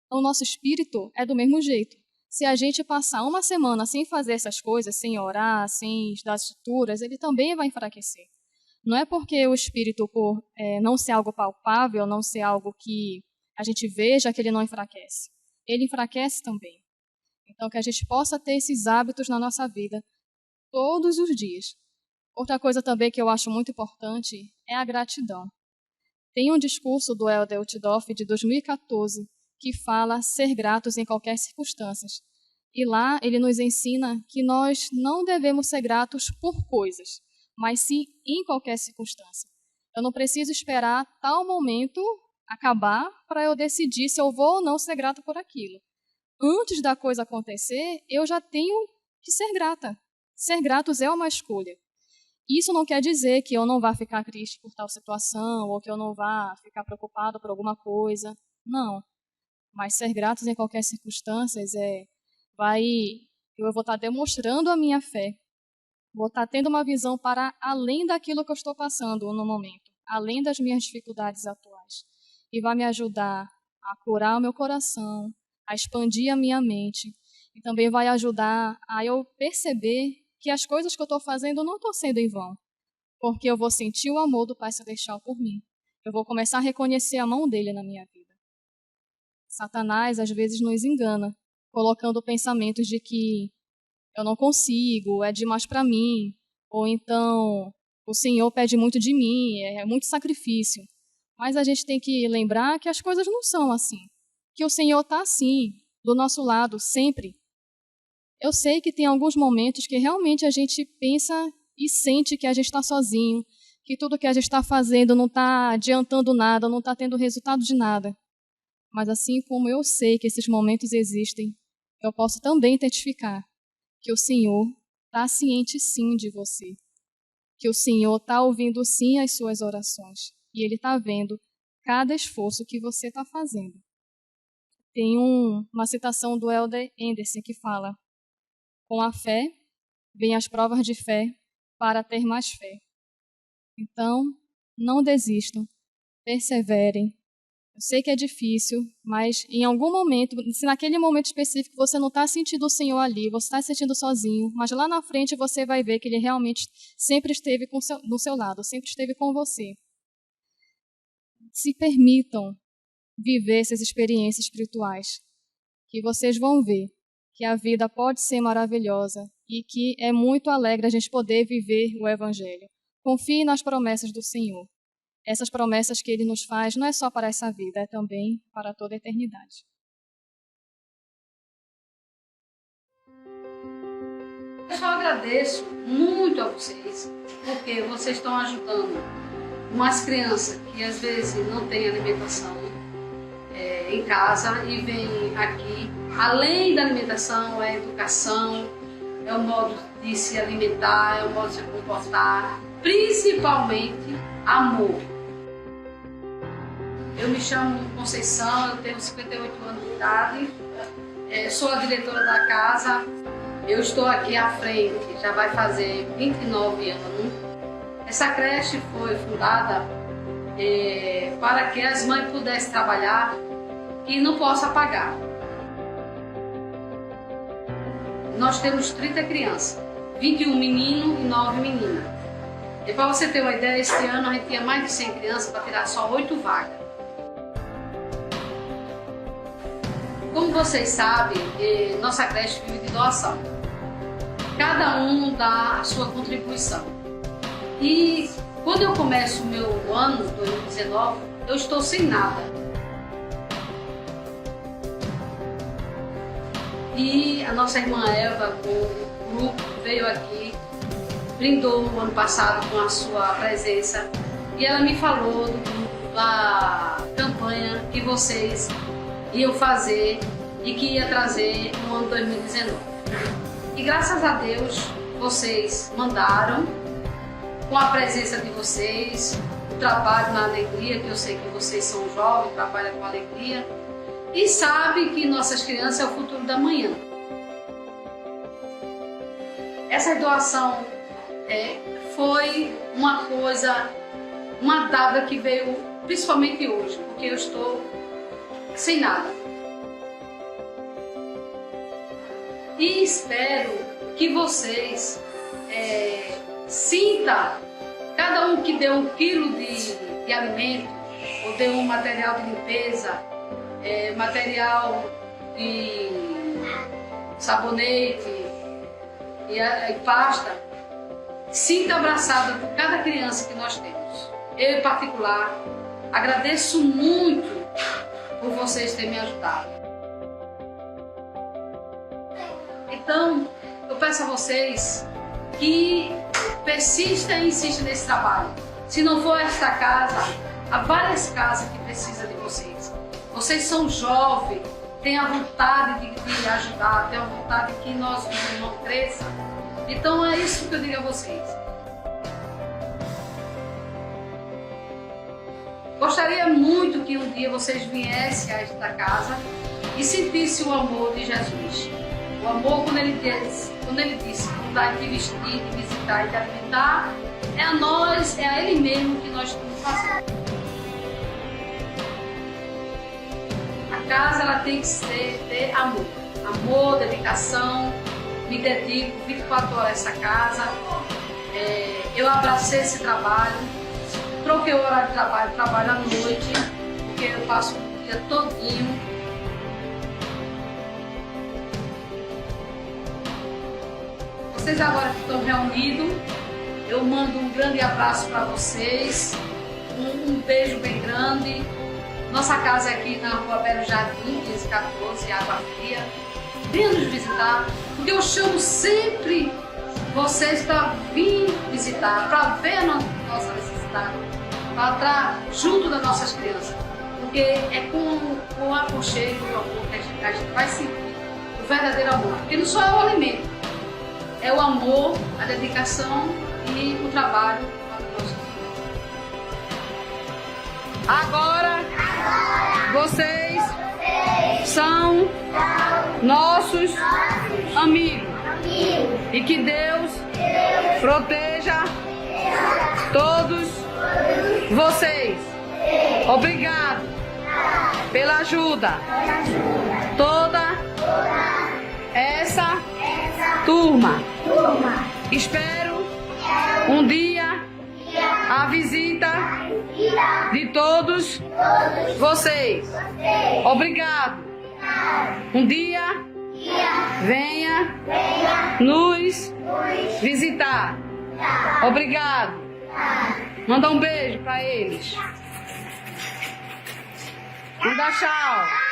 O nosso espírito é do mesmo jeito. Se a gente passar uma semana sem fazer essas coisas, sem orar, sem estudar as escrituras, ele também vai enfraquecer. Não é porque o espírito, por não ser algo palpável, não ser algo que a gente veja, que ele não enfraquece. Ele enfraquece também. Então, que a gente possa ter esses hábitos na nossa vida todos os dias. Outra coisa também que eu acho muito importante é a gratidão. Tem um discurso do Elder Uchtdorf de 2014 que fala ser gratos em qualquer circunstância. E lá ele nos ensina que nós não devemos ser gratos por coisas, mas sim em qualquer circunstância. Eu não preciso esperar tal momento acabar para eu decidir se eu vou ou não ser grato por aquilo. Antes da coisa acontecer, eu já tenho que ser grata. Ser gratos é uma escolha. Isso não quer dizer que eu não vá ficar triste por tal situação ou que eu não vá ficar preocupado por alguma coisa. Não. Mas ser gratos em qualquer circunstância eu vou estar demonstrando a minha fé. Vou estar tendo uma visão para além daquilo que eu estou passando no momento, além das minhas dificuldades atuais. E vai me ajudar a curar o meu coração, a expandir a minha mente. E também vai ajudar a eu perceber que as coisas que eu estou fazendo não estão sendo em vão. Porque eu vou sentir o amor do Pai Celestial por mim. Eu vou começar a reconhecer a mão dele na minha vida. Satanás, às vezes, nos engana, colocando pensamentos de que eu não consigo, é demais para mim, ou então o Senhor pede muito de mim, é muito sacrifício. Mas a gente tem que lembrar que as coisas não são assim, que o Senhor está assim, do nosso lado, sempre. Eu sei que tem alguns momentos que realmente a gente pensa e sente que a gente está sozinho, que tudo que a gente está fazendo não está adiantando nada, não está tendo resultado de nada. Mas assim como eu sei que esses momentos existem, eu posso também testificar que o Senhor está ciente sim de você, que o Senhor está ouvindo sim as suas orações e Ele está vendo cada esforço que você está fazendo. Tem uma citação do Elder Anderson que fala: com a fé vêm as provas de fé para ter mais fé. Então, não desistam, perseverem. Eu sei que é difícil, mas em algum momento, se naquele momento específico você não está sentindo o Senhor ali, você está se sentindo sozinho, mas lá na frente você vai ver que Ele realmente sempre esteve do seu lado, sempre esteve com você. Se permitam viver essas experiências espirituais, que vocês vão ver que a vida pode ser maravilhosa e que é muito alegre a gente poder viver o Evangelho. Confie nas promessas do Senhor. Essas promessas que Ele nos faz não é só para essa vida, é também para toda a eternidade. Eu só agradeço muito a vocês, porque vocês estão ajudando umas crianças que às vezes não têm alimentação em casa e vêm aqui. Além da alimentação, é a educação, é o modo de se alimentar, é o modo de se comportar, principalmente amor. Eu me chamo Conceição, eu tenho 58 anos de idade, sou a diretora da casa. Eu estou aqui à frente, já vai fazer 29 anos. Essa creche foi fundada para que as mães pudessem trabalhar e não possam pagar. Nós temos 30 crianças, 21 meninos e 9 meninas. E para você ter uma ideia, este ano a gente tinha mais de 100 crianças para tirar só 8 vagas. Como vocês sabem, nossa creche vive de doação. Cada um dá a sua contribuição. E quando eu começo o meu ano, 2019, eu estou sem nada. E a nossa irmã Eva, com o grupo, veio aqui, brindou no ano passado com a sua presença. E ela me falou da campanha que vocês iam fazer e que ia trazer no ano 2019. E graças a Deus, vocês mandaram, com a presença de vocês, o trabalho na alegria, que eu sei que vocês são jovens, trabalham com alegria, e sabem que nossas crianças é o futuro da manhã. Essa doação foi uma coisa, uma dádiva que veio principalmente hoje, porque eu estou sem nada. E espero que vocês sintam, cada um que deu 1 quilo de alimento, ou deu um material de limpeza, material de sabonete e pasta, sinta abraçada por cada criança que nós temos. Eu, em particular, agradeço muito por vocês terem me ajudado. Então, eu peço a vocês que persistam e insistam nesse trabalho. Se não for esta casa, há várias casas que precisam de vocês. Vocês são jovens, têm a vontade de ajudar, têm a vontade que nosso irmão cresça. Então é isso que eu digo a vocês. Gostaria muito que um dia vocês viessem a esta casa e sentissem o amor de Jesus. O amor, quando ele disse vontade de vestir, de visitar e de alimentar, é a nós, é a Ele mesmo que nós estamos fazendo. A casa ela tem que ter amor. Amor, dedicação. Me dedico 24 horas a essa casa. Eu abracei esse trabalho. Troquei o horário de trabalho, trabalho à noite, porque eu passo o dia todinho. Vocês agora que estão reunidos, eu mando um grande abraço para vocês, um beijo bem grande. Nossa casa é aqui na Rua Belo Jardim, 1514, Água Fria. Venha nos visitar, porque eu chamo sempre vocês para vir visitar, para ver a nossa necessidade, para estar junto das nossas crianças. Porque é com o aconchego e o amor que a gente vai sentir o verdadeiro amor. Porque não só é o alimento, é o amor, a dedicação e o trabalho para o nosso filho. Agora, vocês são nossos amigos. E que Deus proteja todos vocês. Obrigado pela ajuda. Toda essa turma. Espero um dia a visita de todos vocês. Obrigado. Um dia venha nos visitar. Obrigado. Manda um beijo para eles. Manda tchau.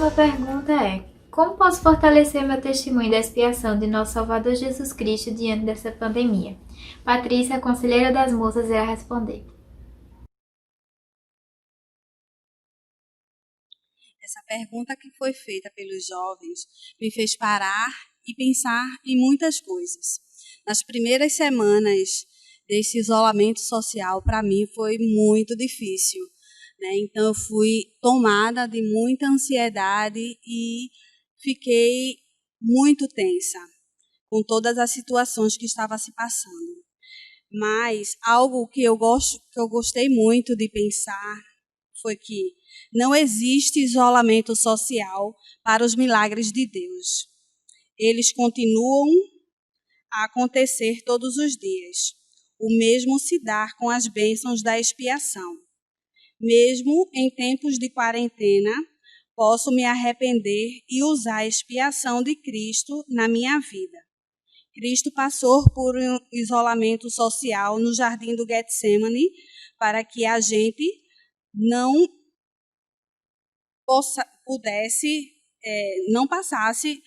A pergunta é: como posso fortalecer meu testemunho da expiação de nosso Salvador Jesus Cristo diante dessa pandemia? Patrícia, conselheira das moças, irá responder. Essa pergunta que foi feita pelos jovens me fez parar e pensar em muitas coisas. Nas primeiras semanas desse isolamento social, para mim, foi muito difícil. Então, eu fui tomada de muita ansiedade e fiquei muito tensa com todas as situações que estavam se passando. Mas algo que eu gostei muito de pensar foi que não existe isolamento social para os milagres de Deus. Eles continuam a acontecer todos os dias. O mesmo se dá com as bênçãos da expiação. Mesmo em tempos de quarentena, posso me arrepender e usar a expiação de Cristo na minha vida. Cristo passou por um isolamento social no jardim do Getsemane para que a gente não passasse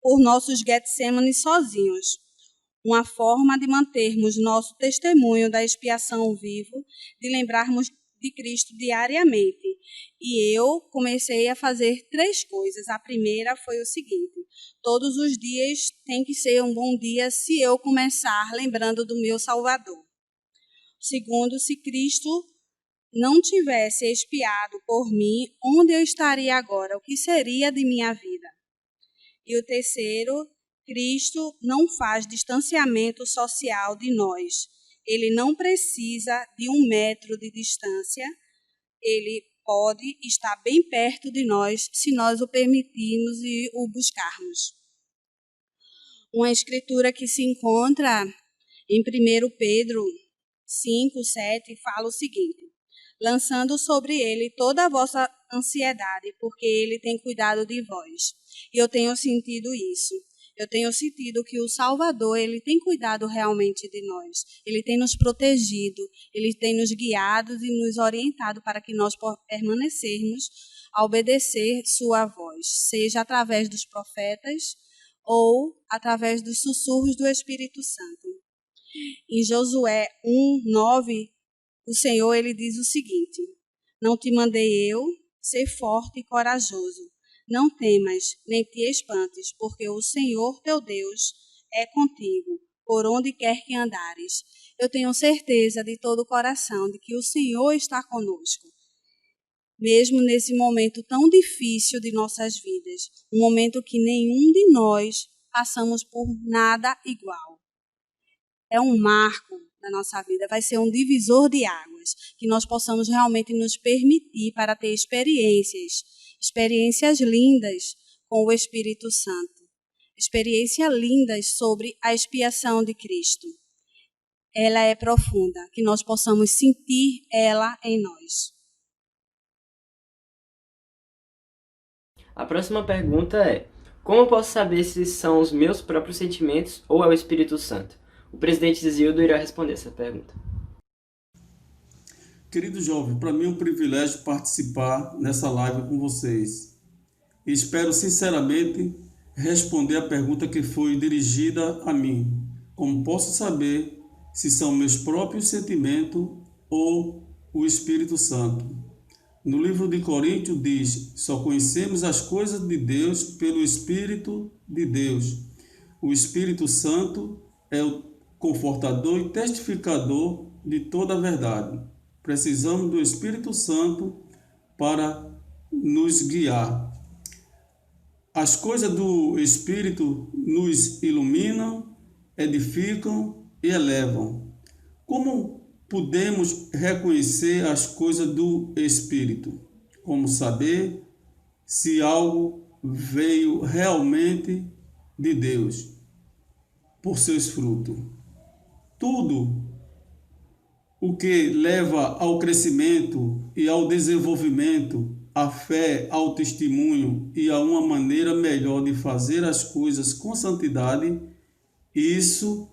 por nossos Getsemane sozinhos. Uma forma de mantermos nosso testemunho da expiação vivo, de lembrarmos de Cristo diariamente. E eu comecei a fazer 3 coisas. A primeira foi o seguinte: todos os dias tem que ser um bom dia se eu começar lembrando do meu Salvador. Segundo, se Cristo não tivesse expiado por mim, onde eu estaria agora? O que seria de minha vida? E o terceiro, Cristo não faz distanciamento social de nós. Ele não precisa de 1 metro de distância. Ele pode estar bem perto de nós se nós o permitirmos e o buscarmos. Uma escritura que se encontra em 1 Pedro 5, 7, fala o seguinte: lançando sobre ele toda a vossa ansiedade, porque Ele tem cuidado de vós. E eu tenho sentido isso. Eu tenho sentido que o Salvador, Ele tem cuidado realmente de nós. Ele tem nos protegido, Ele tem nos guiado e nos orientado para que nós permanecermos a obedecer sua voz, seja através dos profetas ou através dos sussurros do Espírito Santo. Em Josué 1:9, o Senhor ele diz o seguinte: não te mandei eu ser forte e corajoso. Não temas, nem te espantes, porque o Senhor teu Deus é contigo, por onde quer que andares. Eu tenho certeza de todo o coração de que o Senhor está conosco. Mesmo nesse momento tão difícil de nossas vidas, um momento que nenhum de nós passamos por nada igual. É um marco da nossa vida, vai ser um divisor de águas, que nós possamos realmente nos permitir para ter experiências lindas com o Espírito Santo, experiências lindas sobre a expiação de Cristo. Ela é profunda, que nós possamos sentir ela em nós. A próxima pergunta é: como posso saber se são os meus próprios sentimentos ou é o Espírito Santo? O presidente Zildo irá responder essa pergunta. Querido jovem, para mim é um privilégio participar nessa live com vocês. E espero sinceramente responder a pergunta que foi dirigida a mim. Como posso saber se são meus próprios sentimentos ou o Espírito Santo? No livro de Coríntios diz: só conhecemos as coisas de Deus pelo Espírito de Deus. O Espírito Santo é o confortador e testificador de toda a verdade. Precisamos do Espírito Santo para nos guiar. As coisas do Espírito nos iluminam, edificam e elevam. Como podemos reconhecer as coisas do Espírito? Como saber se algo veio realmente de Deus? Por seus frutos. Tudo o que leva ao crescimento e ao desenvolvimento, à fé, ao testemunho e a uma maneira melhor de fazer as coisas com santidade, isso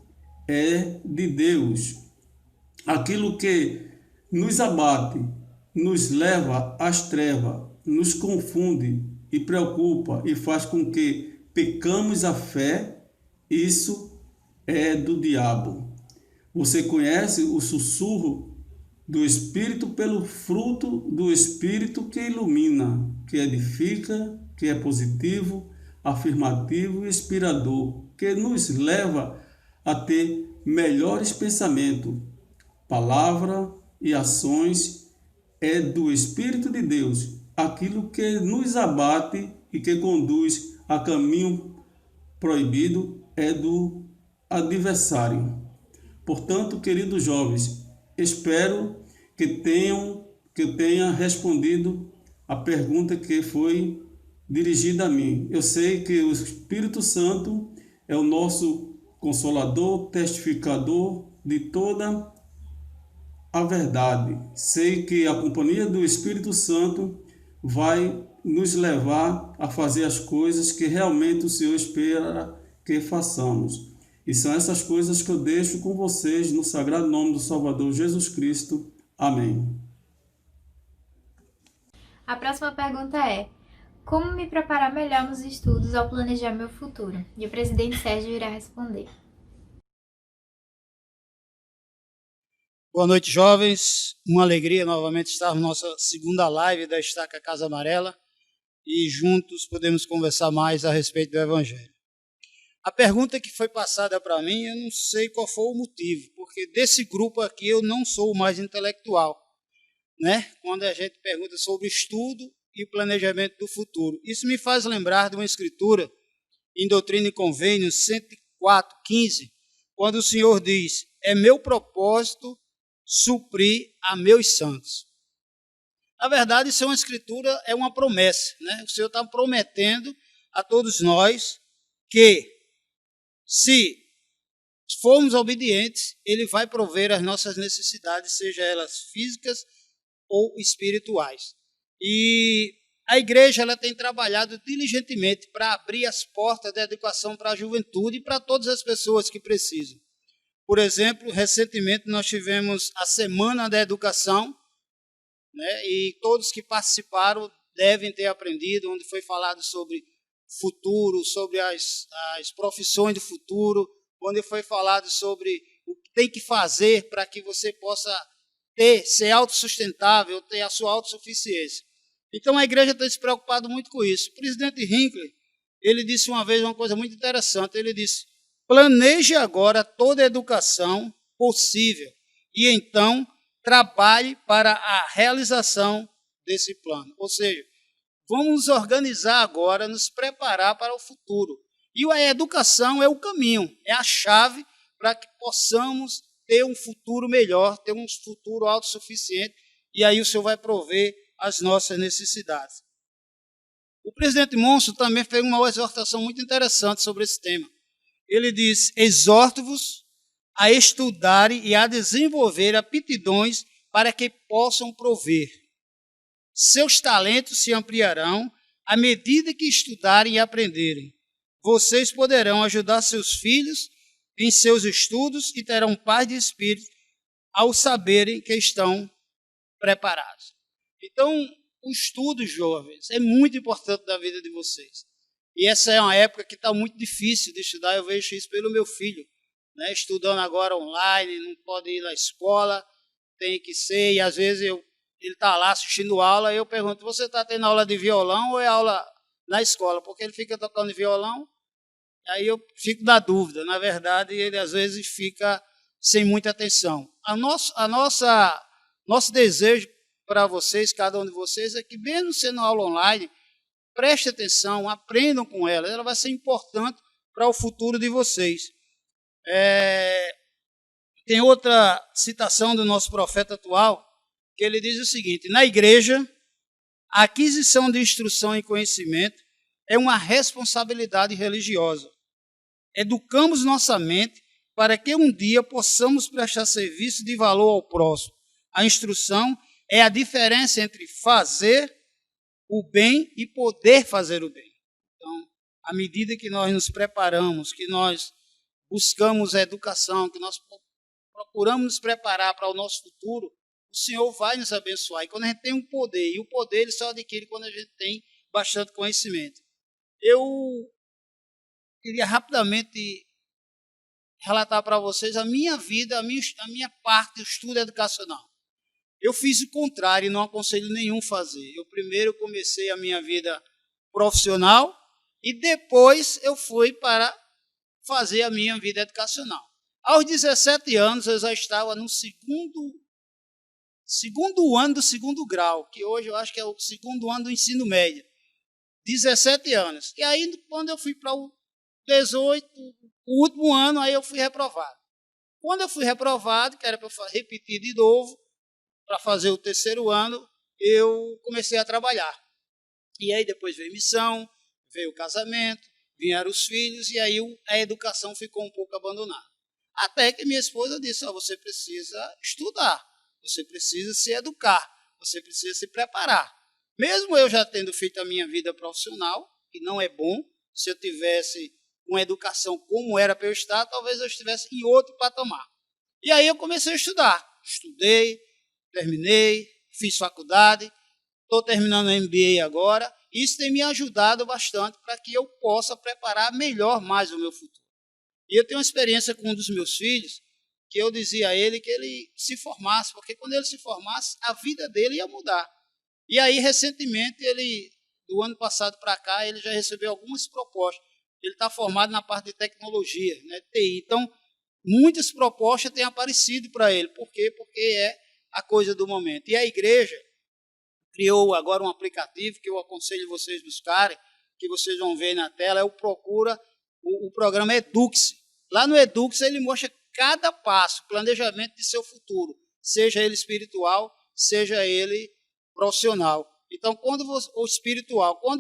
é de Deus. Aquilo que nos abate, nos leva às trevas, nos confunde e preocupa e faz com que pecamos a fé, isso é do diabo. Você conhece o sussurro do Espírito pelo fruto do Espírito que ilumina, que edifica, que é positivo, afirmativo e inspirador, que nos leva a ter melhores pensamentos. Palavra e ações é do Espírito de Deus, aquilo que nos abate e que conduz a caminho proibido é do adversário. Portanto, queridos jovens, espero que eu tenha respondido a pergunta que foi dirigida a mim. Eu sei que o Espírito Santo é o nosso consolador, testificador de toda a verdade. Sei que a companhia do Espírito Santo vai nos levar a fazer as coisas que realmente o Senhor espera que façamos. E são essas coisas que eu deixo com vocês no sagrado nome do Salvador Jesus Cristo. Amém. A próxima pergunta é: como me preparar melhor nos estudos ao planejar meu futuro? E o presidente Sérgio irá responder. Boa noite, jovens. Uma alegria novamente estar na nossa segunda live da Estaca Casa Amarela e juntos podemos conversar mais a respeito do Evangelho. A pergunta que foi passada para mim, eu não sei qual foi o motivo, porque desse grupo aqui eu não sou o mais intelectual, né? Quando a gente pergunta sobre estudo e planejamento do futuro. Isso me faz lembrar de uma escritura em Doutrina e Convênios 104:15, quando o Senhor diz: é meu propósito suprir a meus santos. Na verdade, isso é uma escritura, é uma promessa, né? O Senhor está prometendo a todos nós que, se formos obedientes, Ele vai prover as nossas necessidades, seja elas físicas ou espirituais. E a igreja ela tem trabalhado diligentemente para abrir as portas da educação para a juventude e para todas as pessoas que precisam. Por exemplo, recentemente nós tivemos a Semana da Educação, né, e todos que participaram devem ter aprendido, onde foi falado sobre futuro, sobre as profissões do futuro, onde foi falado sobre o que tem que fazer para que você possa ser autossustentável, ter a sua autossuficiência. Então a igreja tem se preocupado muito com isso. O presidente Hinckley, ele disse uma vez uma coisa muito interessante, ele disse: planeje agora toda a educação possível e então trabalhe para a realização desse plano. Ou seja, vamos nos organizar agora, nos preparar para o futuro. E a educação é o caminho, é a chave para que possamos ter um futuro melhor, ter um futuro autossuficiente, e aí o Senhor vai prover as nossas necessidades. O presidente Monson também fez uma exortação muito interessante sobre esse tema. Ele diz: exorto-vos a estudarem e a desenvolver aptidões para que possam prover. Seus talentos se ampliarão à medida que estudarem e aprenderem. Vocês poderão ajudar seus filhos em seus estudos e terão paz de espírito ao saberem que estão preparados. Então, o estudo, jovens, é muito importante na vida de vocês. E essa é uma época que está muito difícil de estudar. Eu vejo isso pelo meu filho, né? Estudando agora online, não pode ir na escola, tem que ser, e às vezes ele está lá assistindo aula, e eu pergunto: você está tendo aula de violão ou é aula na escola? Porque ele fica tocando violão, aí eu fico na dúvida. Na verdade, ele às vezes fica sem muita atenção. Nosso desejo para vocês, cada um de vocês, é que mesmo sendo aula online, preste atenção, aprendam com ela vai ser importante para o futuro de vocês. Tem outra citação do nosso profeta atual, que ele diz o seguinte: na igreja, a aquisição de instrução e conhecimento é uma responsabilidade religiosa. Educamos nossa mente para que um dia possamos prestar serviço de valor ao próximo. A instrução é a diferença entre fazer o bem e poder fazer o bem. Então, à medida que nós nos preparamos, que nós buscamos a educação, que nós procuramos nos preparar para o nosso futuro, o Senhor vai nos abençoar. E quando a gente tem um poder, e o poder ele só adquire quando a gente tem bastante conhecimento. Eu queria rapidamente relatar para vocês a minha vida, a minha parte do estudo educacional. Eu fiz o contrário e não aconselho nenhum fazer. Eu primeiro comecei a minha vida profissional e depois eu fui para fazer a minha vida educacional. Aos 17 anos eu já estava no segundo ano do segundo grau, que hoje eu acho que é o segundo ano do ensino médio. 17 anos. E aí, quando eu fui para o 18, o último ano, aí eu fui reprovado. Quando eu fui reprovado, que era para repetir de novo, para fazer o terceiro ano, eu comecei a trabalhar. E aí depois veio missão, veio o casamento, vieram os filhos, e aí a educação ficou um pouco abandonada. Até que minha esposa disse: você precisa estudar, você precisa se educar, você precisa se preparar. Mesmo eu já tendo feito a minha vida profissional, que não é bom, se eu tivesse uma educação como era para eu estar, talvez eu estivesse em outro patamar. E aí eu comecei a estudar. Estudei, terminei, fiz faculdade, estou terminando o MBA agora. Isso tem me ajudado bastante para que eu possa preparar melhor mais o meu futuro. E eu tenho uma experiência com um dos meus filhos, que eu dizia a ele que ele se formasse, porque quando ele se formasse, a vida dele ia mudar. E aí, recentemente, do ano passado para cá, ele já recebeu algumas propostas. Ele está formado na parte de tecnologia, né, TI. Então, muitas propostas têm aparecido para ele. Por quê? Porque é a coisa do momento. E a igreja criou agora um aplicativo que eu aconselho vocês buscarem, que vocês vão ver na tela, o programa Edux. Lá no Edux ele mostra cada passo, planejamento de seu futuro, seja ele espiritual, seja ele profissional. Então, quando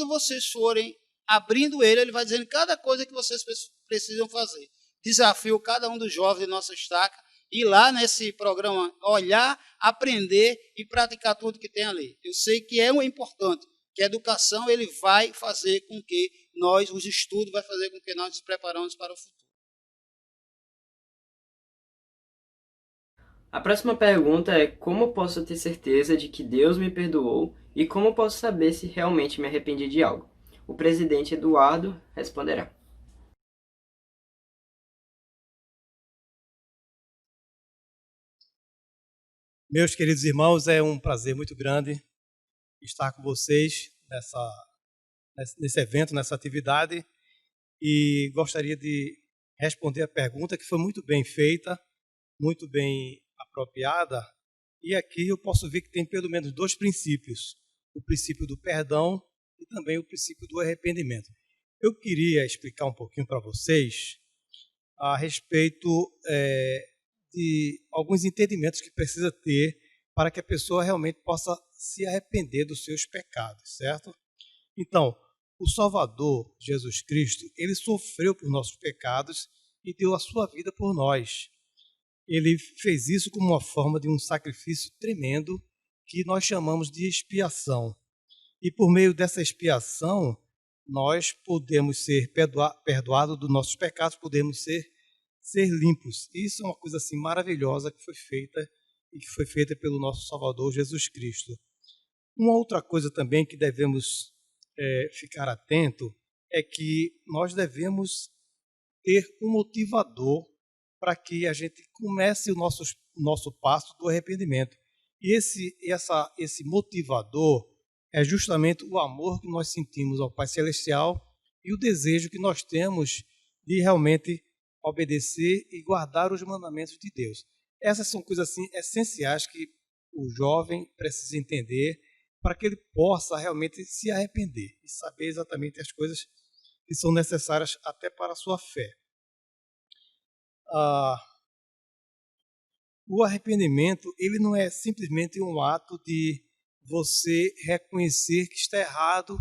vocês forem abrindo ele vai dizendo cada coisa que vocês precisam fazer. Desafio cada um dos jovens de nossa estaca ir lá nesse programa, olhar, aprender e praticar tudo que tem ali. Eu sei que é importante, que a educação ele vai fazer com que nós, os estudos, vai fazer com que nós nos preparamos para o futuro. A próxima pergunta é: como posso ter certeza de que Deus me perdoou e como posso saber se realmente me arrependi de algo? O presidente Eduardo responderá. Meus queridos irmãos, é um prazer muito grande estar com vocês nesse evento, nessa atividade, e gostaria de responder a pergunta que foi muito bem feita, muito bem apropriada, e aqui eu posso ver que tem pelo menos dois princípios, o princípio do perdão e também o princípio do arrependimento. Eu queria explicar um pouquinho para vocês a respeito de alguns entendimentos que precisa ter para que a pessoa realmente possa se arrepender dos seus pecados, certo? Então, o Salvador, Jesus Cristo, ele sofreu por nossos pecados e deu a sua vida por nós. Ele fez isso como uma forma de um sacrifício tremendo que nós chamamos de expiação. E por meio dessa expiação, nós podemos ser perdoados dos nossos pecados, podemos ser limpos. Isso é uma coisa assim maravilhosa que foi feita pelo nosso Salvador Jesus Cristo. Uma outra coisa também que devemos ficar atento é que nós devemos ter um motivador para que a gente comece o nosso passo do arrependimento. E esse motivador é justamente o amor que nós sentimos ao Pai Celestial e o desejo que nós temos de realmente obedecer e guardar os mandamentos de Deus. Essas são coisas assim essenciais que o jovem precisa entender para que ele possa realmente se arrepender e saber exatamente as coisas que são necessárias até para a sua fé. O arrependimento ele não é simplesmente um ato de você reconhecer que está errado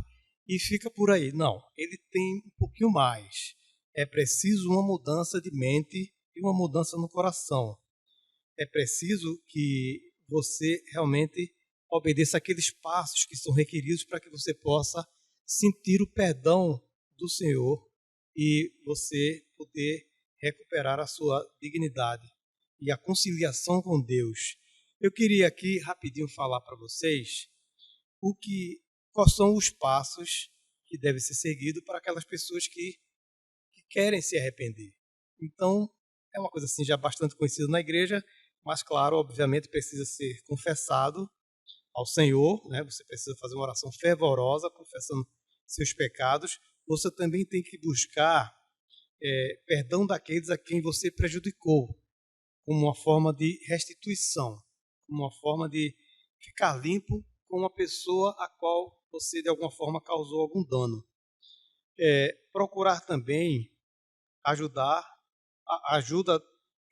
e fica por aí. Não, ele tem um pouquinho mais. É preciso uma mudança de mente e uma mudança no coração. É preciso que você realmente obedeça aqueles passos que são requeridos para que você possa sentir o perdão do Senhor e você poder recuperar a sua dignidade e a conciliação com Deus. Eu queria aqui rapidinho falar para vocês quais são os passos que devem ser seguidos para aquelas pessoas que querem se arrepender. Então, é uma coisa assim já bastante conhecida na igreja, mas claro, obviamente precisa ser confessado ao Senhor, né? Você precisa fazer uma oração fervorosa, confessando seus pecados. Você também tem que buscar perdão daqueles a quem você prejudicou, como uma forma de restituição, como uma forma de ficar limpo com uma pessoa a qual você de alguma forma causou algum dano. Procurar também ajuda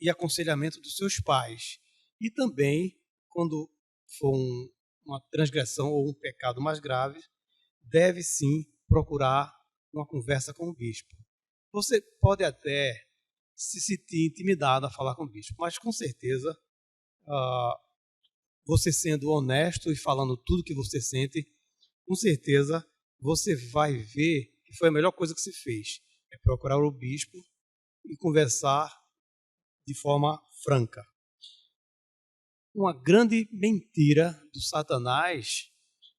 e aconselhamento dos seus pais. E também, quando for uma transgressão ou um pecado mais grave, deve sim procurar uma conversa com o bispo. Você pode até se sentir intimidado a falar com o bispo, mas com certeza, você sendo honesto e falando tudo que você sente, com certeza você vai ver que foi a melhor coisa que você fez. É procurar o bispo e conversar de forma franca. Uma grande mentira do Satanás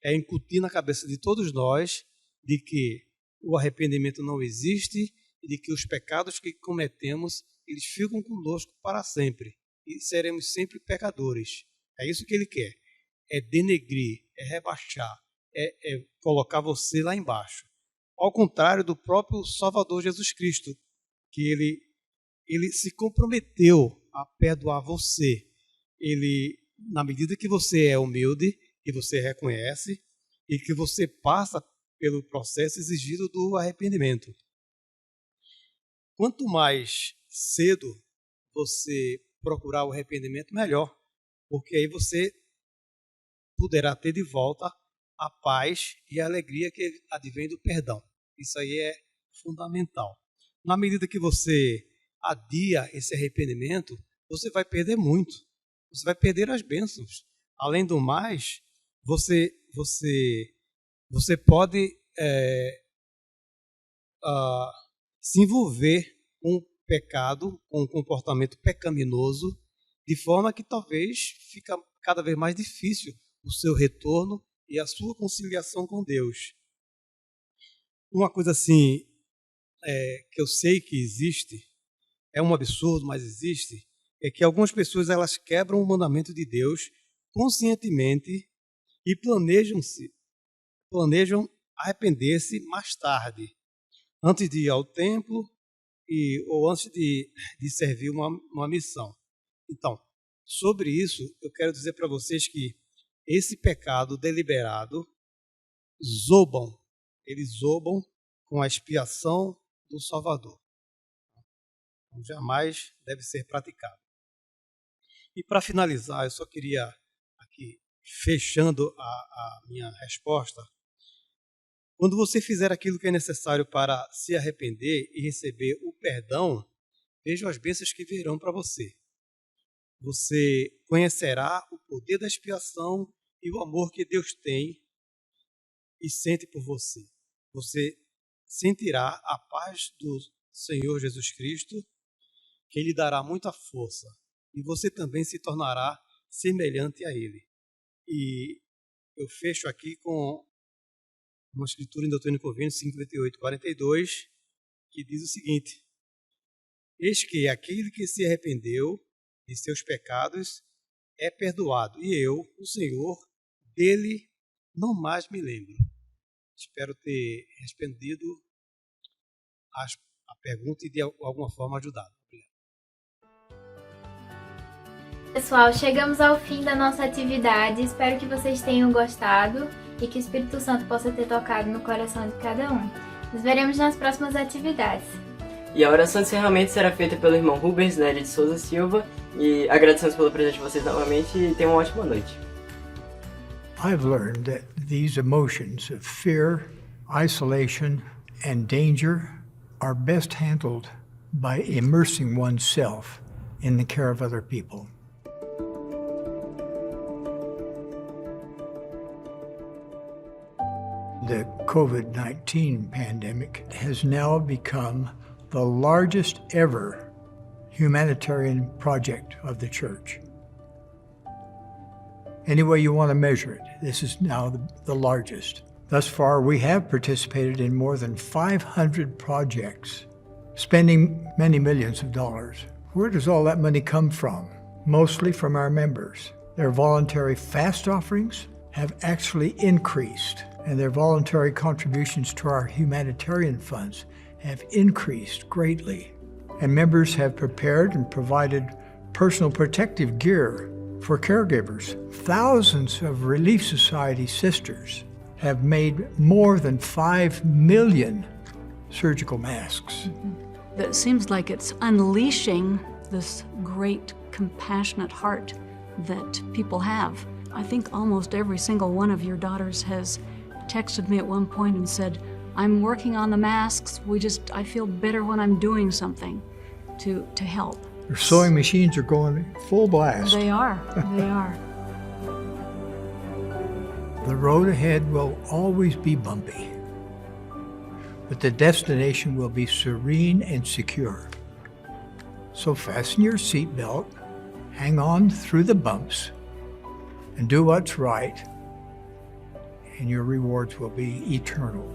é incutir na cabeça de todos nós de que o arrependimento não existe e de que os pecados que cometemos, eles ficam conosco para sempre e seremos sempre pecadores. É isso que ele quer. É denegrir, é rebaixar, é colocar você lá embaixo. Ao contrário do próprio Salvador Jesus Cristo, que ele se comprometeu a perdoar você. Ele, na medida que você é humilde e você reconhece e que você passa pelo processo exigido do arrependimento. Quanto mais cedo você procurar o arrependimento, melhor, porque aí você poderá ter de volta a paz e a alegria que advém do perdão. Isso aí é fundamental. Na medida que você adia esse arrependimento, você vai perder muito. Você vai perder as bênçãos. Além do mais, você pode se envolver com um pecado, com um comportamento pecaminoso, de forma que talvez fica cada vez mais difícil o seu retorno e a sua conciliação com Deus. Uma coisa assim, que eu sei que existe, é um absurdo, mas existe, é que algumas pessoas elas quebram o mandamento de Deus conscientemente e planejam arrepender-se mais tarde, antes de ir ao templo ou antes de servir uma missão. Então, sobre isso, eu quero dizer para vocês que esse pecado deliberado eles zombam com a expiação do Salvador. Então, jamais deve ser praticado. E para finalizar, eu só queria, aqui, fechando a minha resposta, quando você fizer aquilo que é necessário para se arrepender e receber o perdão, veja as bênçãos que virão para você. Você conhecerá o poder da expiação e o amor que Deus tem e sente por você. Você sentirá a paz do Senhor Jesus Cristo, que lhe dará muita força. E você também se tornará semelhante a Ele. E eu fecho aqui com uma escritura em Doutrina e Convênios 58:42, que diz o seguinte: eis que aquele que se arrependeu de seus pecados é perdoado, e eu, o Senhor, dele não mais me lembro. Espero ter respondido a pergunta e de alguma forma ajudado. Pessoal, chegamos ao fim da nossa atividade. Espero que vocês tenham gostado e que o Espírito Santo possa ter tocado no coração de cada um. Nos veremos nas próximas atividades. E a oração de encerramento será feita pelo irmão Rubens Nery de Souza Silva. E agradecemos pelo presente de vocês novamente e tenham uma ótima noite. I've learned that these emotions of fear, isolation, and danger are best handled by immersing oneself in the care of other people. The COVID-19 pandemic has now become the largest ever humanitarian project of the church. Any way you want to measure it, this is now the largest. Thus far, we have participated in more than 500 projects, spending many millions of dollars. Where does all that money come from? Mostly from our members. Their voluntary fast offerings have actually increased, and their voluntary contributions to our humanitarian funds have increased greatly. And members have prepared and provided personal protective gear for caregivers. Thousands of Relief Society sisters have made more than 5 million surgical masks. It seems like it's unleashing this great compassionate heart that people have. I think almost every single one of your daughters has texted me at one point and said, I'm working on the masks, I feel better when I'm doing something to help. Their sewing machines are going full blast. They are. The road ahead will always be bumpy, but the destination will be serene and secure. So fasten your seatbelt, hang on through the bumps, and do what's right, and your rewards will be eternal.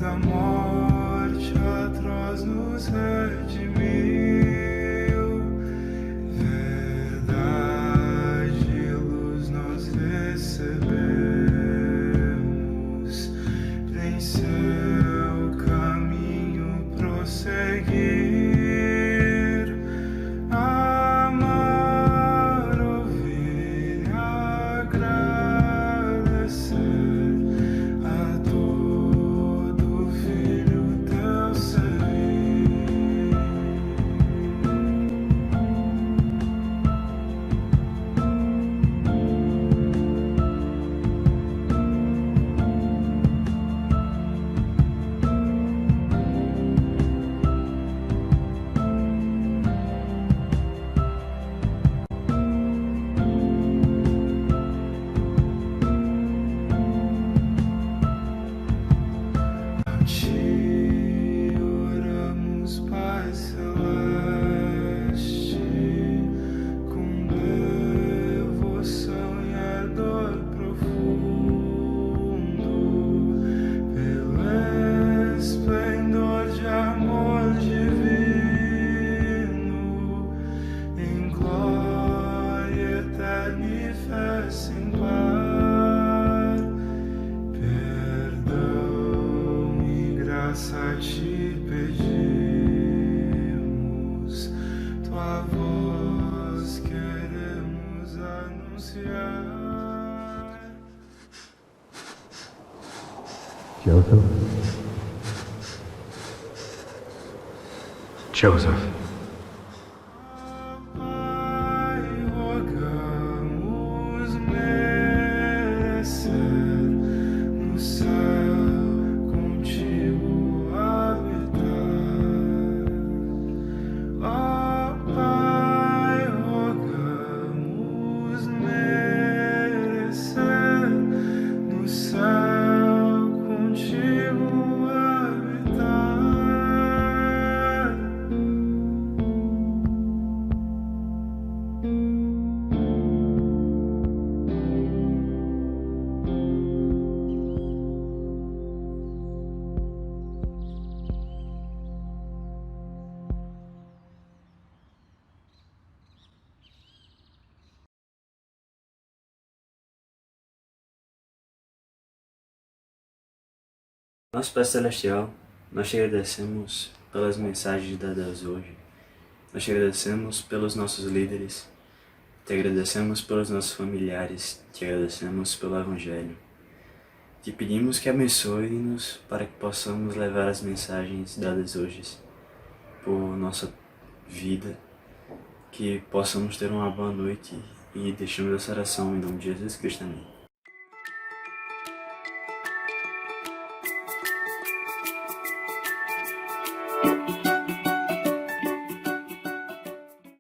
da morte atroz nos redimiu. Verdade e luz nós recebemos, em seu caminho prosseguir, amar, ouvir e agradecer a todo filho teu servir. A ti oramos, Pai Celeste, com devoção e ardor profundo, pelo esplendor de amor divino, em glória eterna e fé sem par, perdão e graça a ti pedimos, tua voz queremos anunciar. Joseph? Joseph. Pai, rogamos merecer no céu contigo habitar. Ó Pai, rogamos merecer no céu contigo habitar. Nosso Pai Celestial, nós te agradecemos pelas mensagens dadas hoje. Nós te agradecemos pelos nossos líderes, te agradecemos pelos nossos familiares, te agradecemos pelo Evangelho. Te pedimos que abençoe-nos para que possamos levar as mensagens dadas hoje por nossa vida, que possamos ter uma boa noite e deixamos essa oração em nome de Jesus Cristo. Amém.